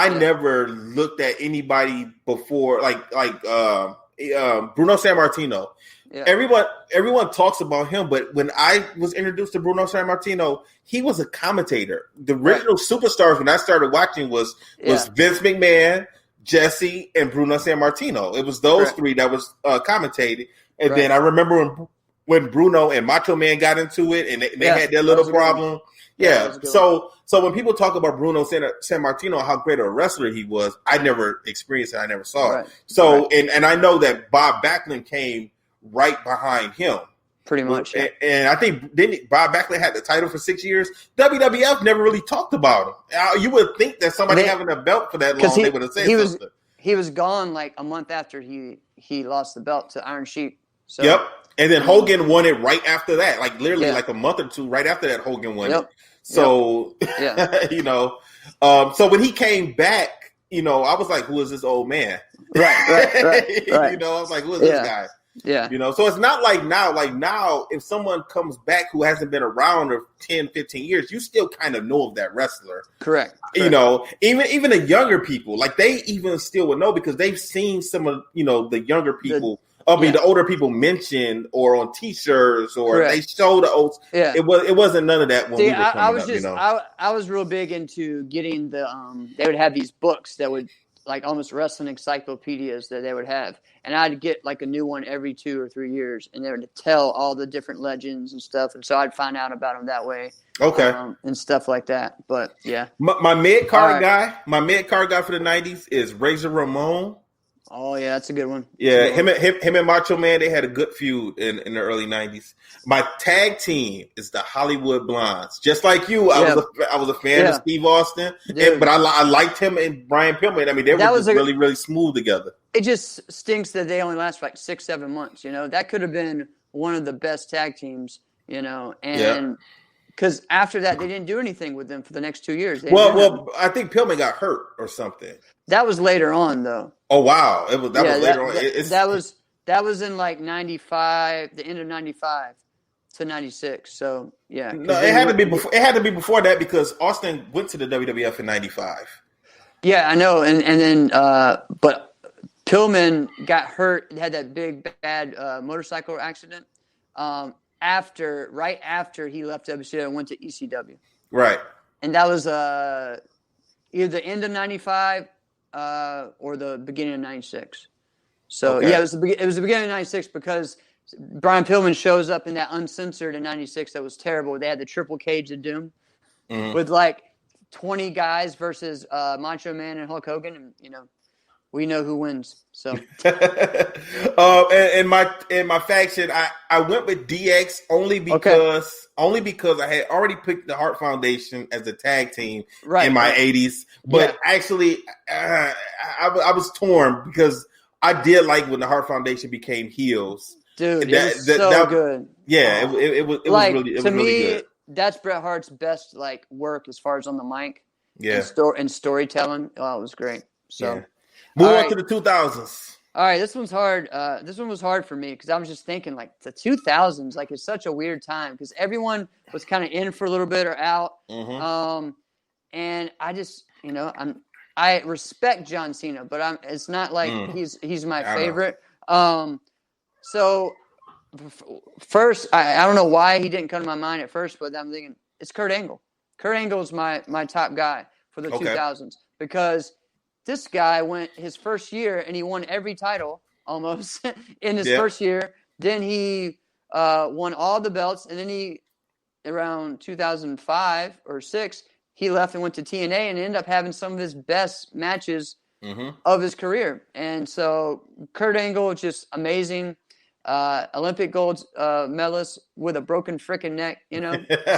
never looked at anybody before, like Bruno Sammartino. Yeah. Everyone talks about him, but when I was introduced to Bruno Sammartino, he was a commentator. The original superstars when I started watching was Vince McMahon, Jesse, and Bruno Sammartino. It was those three that was commentated. And then I remember when Bruno and Macho Man got into it, and they had their little problem. So when people talk about Bruno Sammartino, how great a wrestler he was, I never experienced it. I never saw it. So and I know that Bob Backlund came right behind him. Pretty much. And I think Bob Backlund had the title for 6 years. WWF never really talked about him. You would think that somebody having a belt for that long, they would have said something. He was gone like a month after he lost the belt to Iron Sheik. So, yep. And then Hogan won it right after that. Like literally like a month or two right after that, Hogan won it. So, you know, so when he came back, you know, I was like, who is this old man? Right. You know, I was like, who is this guy? Yeah. You know, so it's not like now. Like now, if someone comes back who hasn't been around for 10, 15 years, you still kind of know of that wrestler. Correct. You know, even the younger people, like they even still would know because they've seen some of, you know, the younger people. The older people mentioned or on T-shirts or they show the old. Yeah. It wasn't none of that when we were coming up. I was real big into getting the they would have these books that would like almost wrestling encyclopedias that they would have. And I'd get like a new one every 2 or 3 years, and they would tell all the different legends and stuff. And so I'd find out about them that way. Okay. And stuff like that. But yeah. My mid-card guy for the 90s is Razor Ramon. Oh yeah, that's a good one. Yeah, him and Macho Man, they had a good feud in the early 90s. My tag team is the Hollywood Blondes. Just like you, I was a fan of Steve Austin, but I liked him and Brian Pillman. I mean, they were just really, really smooth together. It just stinks that they only last for like 6-7 months. You know, that could have been one of the best tag teams. You know, and because after that they didn't do anything with them for the next 2 years. Well, I think Pillman got hurt or something. That was later on, though. Oh wow, was later on. That was in like 95, the end of 95 to 96. So yeah, no, it had to be before. It had to be before that because Austin went to the WWF in 95. Yeah, I know, and then but Pillman got hurt, had that big bad motorcycle accident. Right after he left WCW and went to ECW. Right. And that was either the end of 95 or the beginning of 96. So okay. yeah, it was the beginning of 96 because Brian Pillman shows up in that uncensored in 96 that was terrible. They had the Triple Cage of Doom with like 20 guys versus Macho Man and Hulk Hogan, and we know who wins. So in my faction, I went with DX only because I had already picked the Hart Foundation as a tag team in my 80s. But actually, I was torn because I did like when the Hart Foundation became heels. Dude, it was so good. Yeah, it was like, really to me, really good. That's Bret Hart's best work as far as on the mic. Yeah, and storytelling. Oh, it was great. So. Yeah. Move on to the 2000s. All right, this one's hard. This one was hard for me because I was just thinking, the 2000s, it's such a weird time because everyone was kind of in for a little bit or out. And I just, I respect John Cena, but it's not like he's my favorite. So first, I don't know why he didn't come to my mind at first, but I'm thinking it's Kurt Angle. Kurt Angle is my top guy for the 2000s because this guy went his first year and he won every title almost in his first year. Then he won all the belts, and then around 2005 or 6, he left and went to TNA and ended up having some of his best matches of his career. And so Kurt Angle is just amazing. Olympic gold medalist with a broken freaking neck,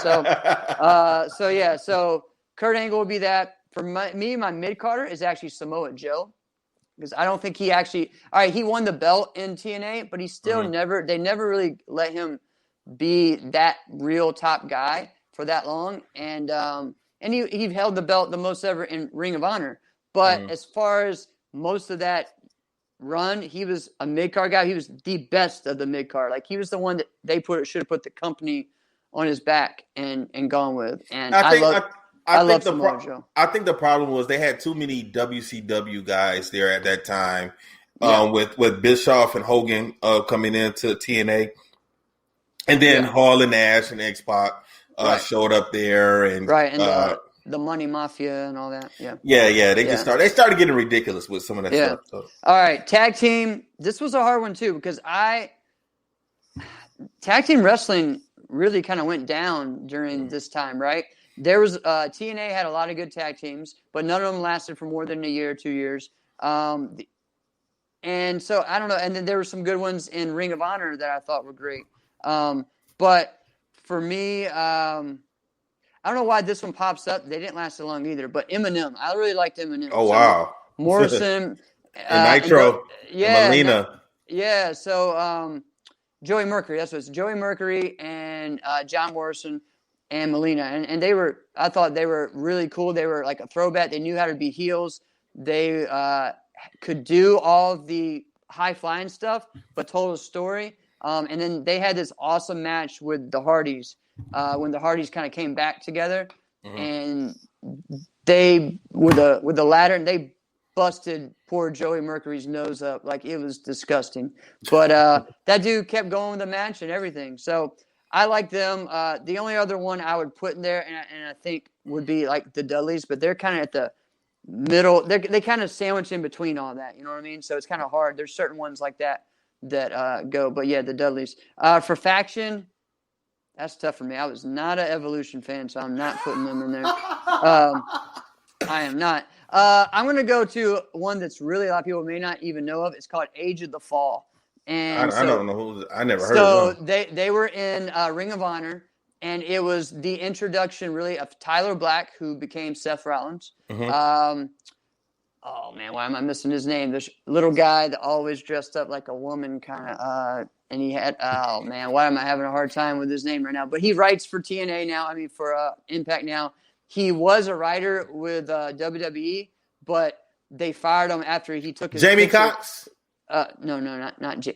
So Kurt Angle would be that. For my mid-carder is actually Samoa Joe because I don't think he actually – all right, he won the belt in TNA, but he still they never really let him be that real top guy for that long. And he held the belt the most ever in Ring of Honor. But as far as most of that run, he was a mid-card guy. He was the best of the mid-card. He was the one that they should have put the company on his back and gone with. And I think the problem was they had too many WCW guys there at that time, with Bischoff and Hogan coming into TNA, and then Hall and Nash and X-Pac showed up there, and the Money Mafia and all that. They started getting ridiculous with some of that stuff. So. All right, tag team. This was a hard one too because tag team wrestling really kind of went down during this time, right? There was TNA had a lot of good tag teams, but none of them lasted for more than a year or 2 years. And so I don't know. And then there were some good ones in Ring of Honor that I thought were great. But for me, I don't know why this one pops up. They didn't last so long either. But Eminem, I really liked Eminem. Oh wow, Morrison, and Nitro, and Melina. So Joey Mercury. That's what it's. Joey Mercury and John Morrison. And Melina, and I thought they were really cool. They were like a throwback. They knew how to be heels. They could do all the high flying stuff, but told a story. And then they had this awesome match with the Hardys when the Hardys kind of came back together, and they with the ladder, and they busted poor Joey Mercury's nose up it was disgusting. But that dude kept going with the match and everything. So. I like them. The only other one I would put in there, and I think would be the Dudleys, but they're kind of at the middle. They kind of sandwich in between all that. You know what I mean? So it's kind of hard. There's certain ones like that go. But yeah, the Dudleys. For faction, that's tough for me. I was not an Evolution fan, so I'm not putting them in there. I am not. I'm going to go to one that's really a lot of people may not even know of. It's called Age of the Fall. And I don't know who. I never heard of them. So they were in Ring of Honor, and it was the introduction, really, of Tyler Black, who became Seth Rollins. Oh man, why am I missing his name? This little guy that always dressed up like a woman, kind of. and he had, oh man, why am I having a hard time with his name right now? But he writes for TNA now. I mean, for Impact now. He was a writer with WWE, but they fired him after he took his Jamie picture. Cox. No, not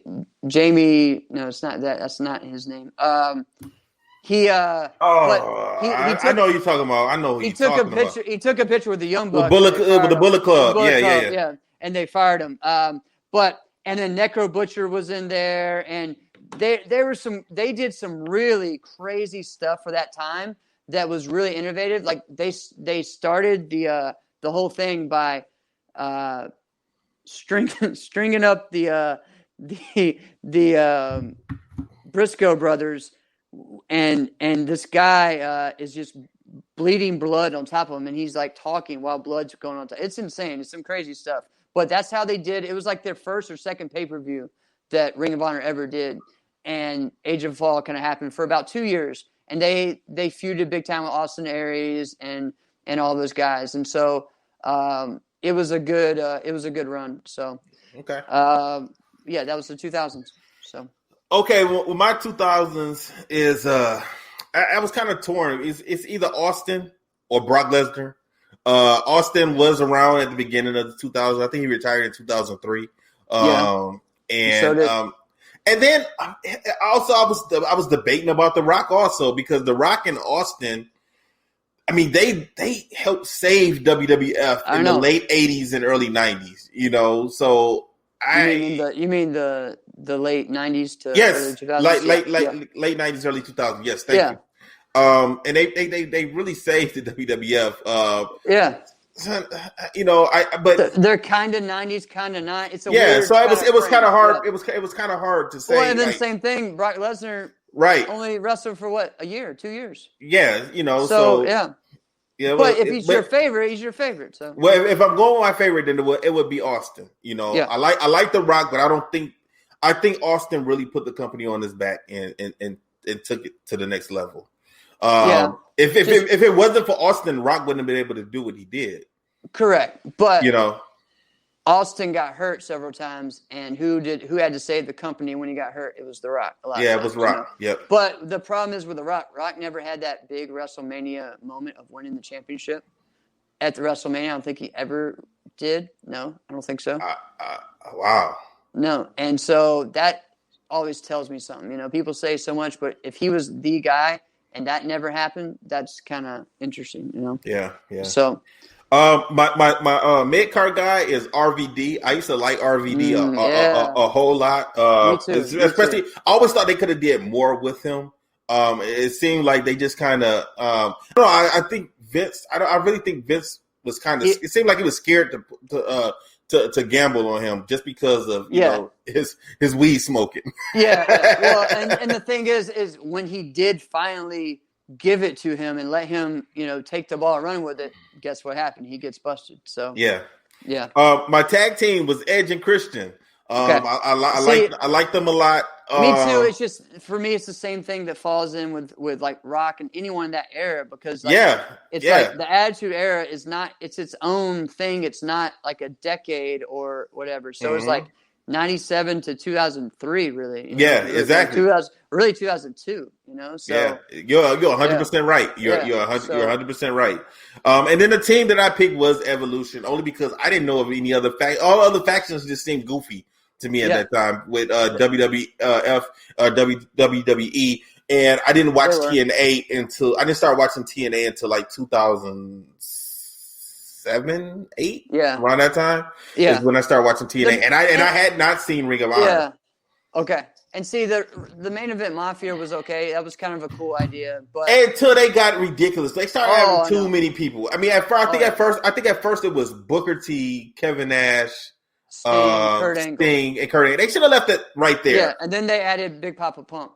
Jamie. No, it's not that. That's not his name. I know you're talking about. I know who you're talking about. He took a picture with the Young Bucks. With the Bullet Club. Yeah. And they fired him. And then Necro Butcher was in there, and they did some really crazy stuff for that time that was really innovative. Like they started the whole thing by stringing up the Briscoe brothers, and this guy is just bleeding blood on top of him, and he's like talking while blood's going on top. It's insane. It's some crazy stuff. But that's how they did. It was like their first or second pay-per-view that Ring of Honor ever did. And Age of Fall kind of happened for about 2 years. And they feuded big time with Austin Aries and all those guys. And so it was a good run. So okay. That was the 2000s. So okay, well my 2000s is I was kind of torn. It's either Austin or Brock Lesnar. Austin was around at the beginning of the 2000s. I think he retired in 2003. And then also I was debating about The Rock also, because The Rock and Austin, I mean, they helped save WWF in the late 80s and early 90s, you know. So you mean the late 90s to early 2000s? Late 90s, early 2000s. Yes, thank you. And they really saved the WWF. You know, but they're kind of 90s, kind of not. It's a weird so it was kind of hard. Yeah. It was kind of hard to say. Well, and then same thing. Brock Lesnar, only wrestled for what, a year, 2 years. Yeah, you know. Yeah. But if he's your favorite, he's your favorite. So if I'm going with my favorite, then it would be Austin. You know, I like The Rock, but I think Austin really put the company on his back and took it to the next level. If it wasn't for Austin, Rock wouldn't have been able to do what he did. Correct, but you know, Austin got hurt several times, and who had to save the company when he got hurt? It was The Rock. It was Rock. You know? Yep. But the problem is with The Rock. Rock never had that big WrestleMania moment of winning the championship at the WrestleMania. I don't think he ever did. No, I don't think so. Wow. No, and so that always tells me something. You know, people say so much, but if he was the guy and that never happened, that's kind of interesting, you know? Yeah. So, my mid card guy is RVD. I used to like RVD a whole lot. Me too. Especially, I always thought they could have did more with him. It seemed like they just kind of, I think Vince. I really think Vince was kind of. It seemed like he was scared to gamble on him just because of you know his weed smoking. Well, and the thing is when he did finally give it to him and let him, you know, take the ball and run with it, guess what happened? He gets busted. So yeah. My tag team was Edge and Christian. I like them a lot. Me too. It's just for me, it's the same thing that falls in with like Rock and anyone in that era because like the Attitude Era is not. It's its own thing. It's not like a decade or whatever. So it's like 97 to 2003, really. You know? Exactly. 2002. You know. So you're 100% right. You're 100% right. And then the team that I picked was Evolution, only because I didn't know of any other all other factions just seemed goofy to me at that time with WWF, WWE, and I didn't watch TNA until I didn't start watching TNA until like 2007, 8, around that time. Is when I started watching TNA, and I had not seen Ring of Honor. Yeah. Okay. And see, the main event Mafia was okay. That was kind of a cool idea, but until they got ridiculous, they started having too many people. I mean, at first, I think at first it was Booker T, Kevin Nash, Sting, and Kurt Angle. They should have left it right there. Yeah, and then they added Big Papa Pump.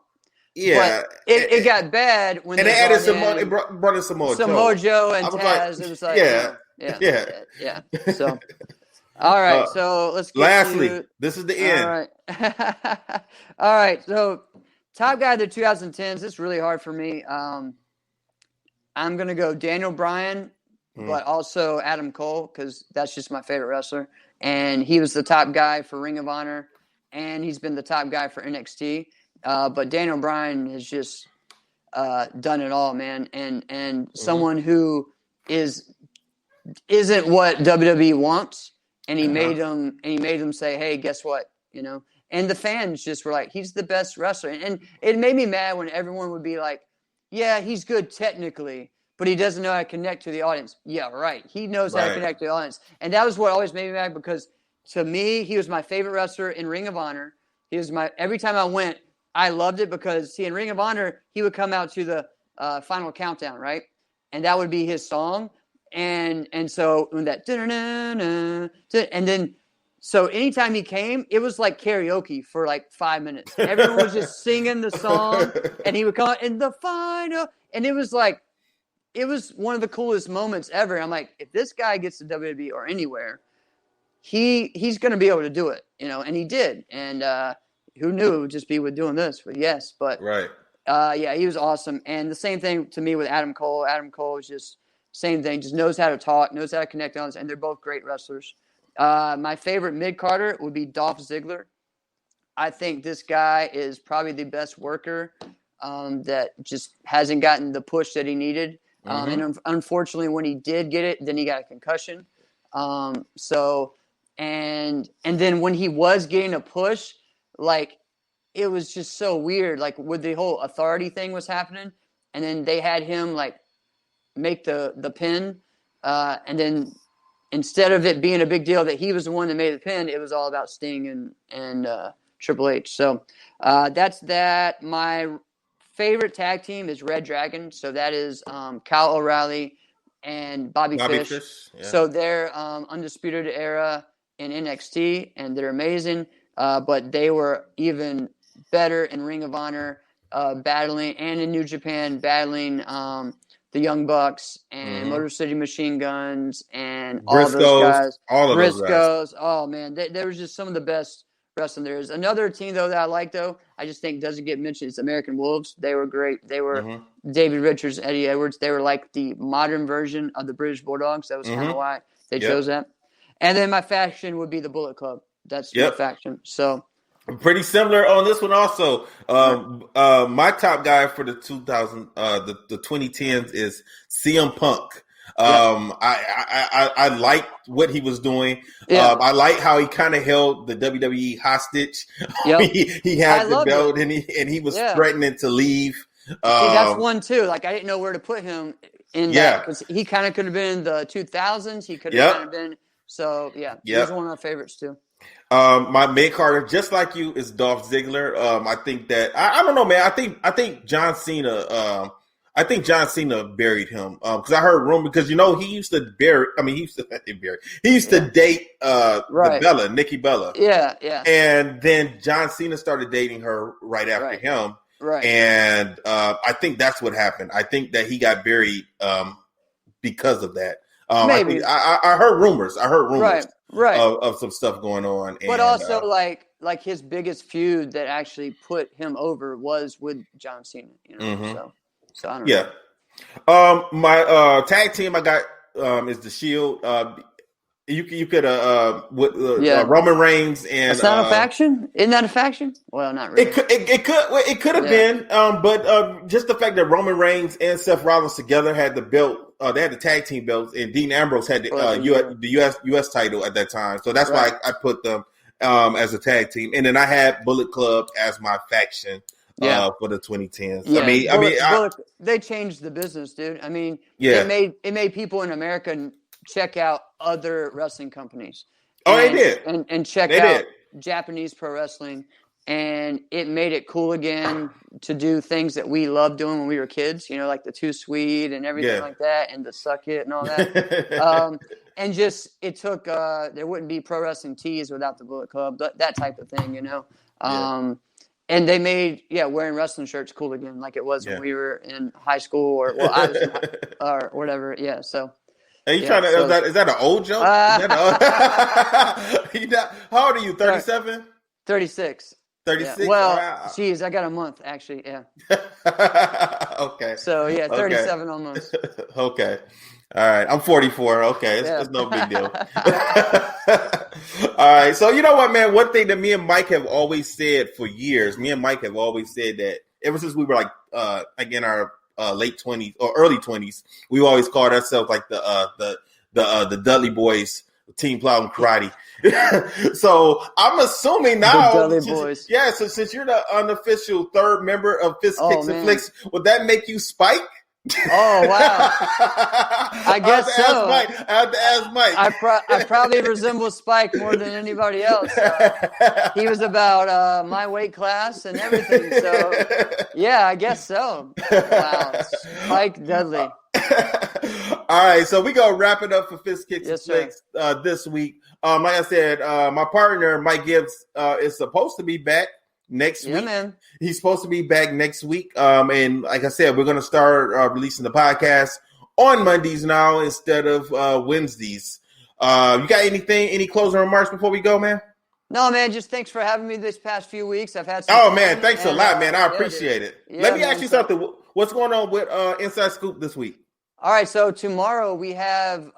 Yeah, but it got bad when they added They brought in Samoa Joe and Taz. It was like yeah. So. All right, so let's get lastly, this is the end. All right. All right, so top guy of the 2010s. It's really hard for me. I'm going to go Daniel Bryan, but also Adam Cole because that's just my favorite wrestler. And he was the top guy for Ring of Honor. and he's been the top guy for NXT. But Daniel Bryan has just done it all, man, and someone who isn't what WWE wants, and he made them say, hey, guess what, and the fans just were like, he's the best wrestler, and it made me mad when everyone would be like, yeah, he's good technically, but he doesn't know how to connect to the audience. Yeah, right. He knows how to connect to the audience, and that was what always made me mad, because to me, he was my favorite wrestler in Ring of Honor. He was every time I went, I loved it, because see, in Ring of Honor, he would come out to the final countdown, right? And that would be his song. And so when that, and then, so anytime he came, it was like karaoke for like 5 minutes. Everyone was just singing the song, and he would come out in the final. And it was one of the coolest moments ever. And I'm like, if this guy gets to WWE or anywhere, he's going to be able to do it, and he did. And who knew it would just be with doing this? But yes, but right. Yeah, he was awesome. And the same thing to me with Adam Cole. Adam Cole is just same thing, just knows how to talk, knows how to connect on, and they're both great wrestlers. My favorite mid-carder would be Dolph Ziggler. I think this guy is probably the best worker that just hasn't gotten the push that he needed. And unfortunately, when he did get it, then he got a concussion. And then when he was getting a push, like, it was just so weird. Like, with the whole authority thing was happening, and then they had him like make the pin, and then instead of it being a big deal that he was the one that made the pin, it was all about Sting and Triple H. So that's that. My favorite tag team is Red Dragon. So that is Kyle O'Reilly and Bobby Fish. Yeah. So they're Undisputed Era in NXT, and they're amazing. But they were even better in Ring of Honor, battling, and in New Japan, battling the Young Bucks and Motor City Machine Guns and all Briscoes, those guys. all of those Briscoes. Oh, man. They were just some of the best wrestling there is. Another team, though, that I like, though, I just think doesn't get mentioned, is American Wolves. They were great. They were David Richards, Eddie Edwards. They were like the modern version of the British Bulldogs. That was kind of why they chose that. And then my faction would be the Bullet Club. That's my faction. So pretty similar on this one also. My top guy for the 2010s is CM Punk. I liked what he was doing. I like how he kind of held the WWE hostage. He had the belt, and he was threatening to leave. That's one too. Like, I didn't know where to put him in that, because he kind of could have been the 2000s. He could have kind of been. So he was one of my favorites too. My mid carder, just like you, is Dolph Ziggler. I think that I don't know, man. I think John Cena. I think John Cena buried him because I heard rumor, because he used to he used to date the Nikki Bella. Yeah. And then John Cena started dating her right after him. Right. And I think that's what happened. I think that he got buried because of that. Maybe. I heard rumors. Right. Of some stuff going on. But also, like his biggest feud that actually put him over was with John Cena. So I don't know. Yeah. My tag team I got is the Shield. You could Roman Reigns and. It's not a faction. Isn't that a faction? Well, not really. It could have been. But just the fact that Roman Reigns and Seth Rollins together had the belt. They had the tag team belts, and Dean Ambrose had the US title at that time. So that's why I put them as a tag team. And then I had Bullet Club as my faction for the 2010s. Yeah. They changed the business, dude. I mean, it made people in America check out other wrestling companies. They did. And check out Japanese pro wrestling. And it made it cool again to do things that we loved doing when we were kids, like the Too Sweet and everything like that, and the Suck It and all that. And just, it took, there wouldn't be pro wrestling tees without the Bullet Club, that type of thing, And they made, wearing wrestling shirts cool again, like it was when we were in high school I was in or whatever. Yeah. So. Are you trying to, is that an old joke? How old are you? 37? 36. 36? Yeah. Well, geez, I got a month, actually, Okay. So, 37 almost. Okay. All right, I'm 44. Okay, Yeah. it's no big deal. All right, so you know what, man? One thing that me and Mike have always said for years, me and Mike have always said that ever since we were like in our late 20s or early 20s, we always called ourselves like the Dudley Boys, Team Plowing Karate. So I'm assuming now, The Dudley Boys. Yeah. So since you're the unofficial third member of Fist Kicks and Flicks, would that make you Spike? Oh wow! I guess so. I have to ask Mike. I probably resemble Spike more than anybody else. He was about my weight class and everything. So yeah, I guess so. Wow, Spike Dudley. All right, so we gonna wrap it up for Fist Kicks and Flicks this week. Like I said, my partner Mike Gibbs is supposed to be back next week. Man. He's supposed to be back next week. And like I said, we're going to start releasing the podcast on Mondays now instead of Wednesdays. You got any closing remarks before we go, man? No, man, just thanks for having me this past few weeks. I've had some man, thanks a lot, man. I appreciate it. Yeah, Let me ask you something. What's going on with Inside Scoop this week? All right, so tomorrow we have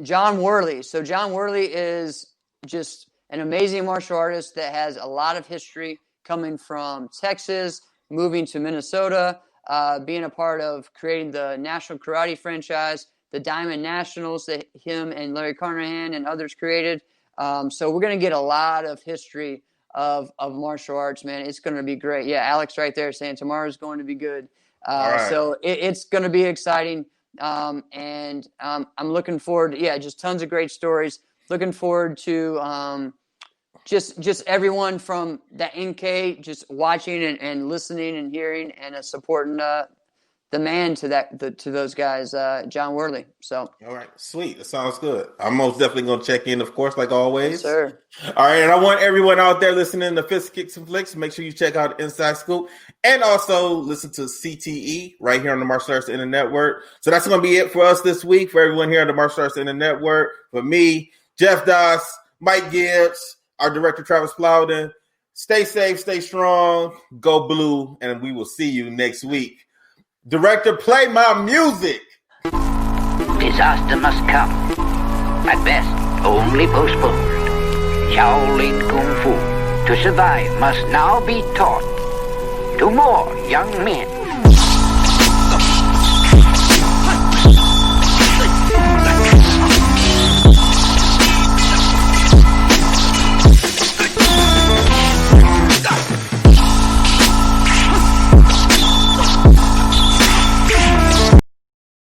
John Worley. So John Worley is just an amazing martial artist that has a lot of history coming from Texas, moving to Minnesota, being a part of creating the National Karate franchise, the Diamond Nationals that him and Larry Carnahan and others created. So we're going to get a lot of history of martial arts, man. It's going to be great. Yeah, Alex right there saying tomorrow's going to be good. Right. So it's going to be exciting. And I'm looking forward to, just tons of great stories. Looking forward to just everyone from the NK just watching and listening and hearing and supporting the man to those guys, John Worley. So all right, sweet. That sounds good. I'm most definitely gonna check in, of course, like always. Yes, sir. All right, and I want everyone out there listening to Fist Kicks and Flicks, make sure you check out Inside Scoop and also listen to CTE right here on the Martial Arts Internet Network. So that's gonna be it for us this week. For everyone here on the Martial Arts Internet Network, for me, Jeff Doss, Mike Gibbs, our director Travis Plowden. Stay safe, stay strong, go blue, and we will see you next week. Director, play my music. Disaster must come. At best, only postponed. Shaolin Kung Fu, to survive, must now be taught to more young men.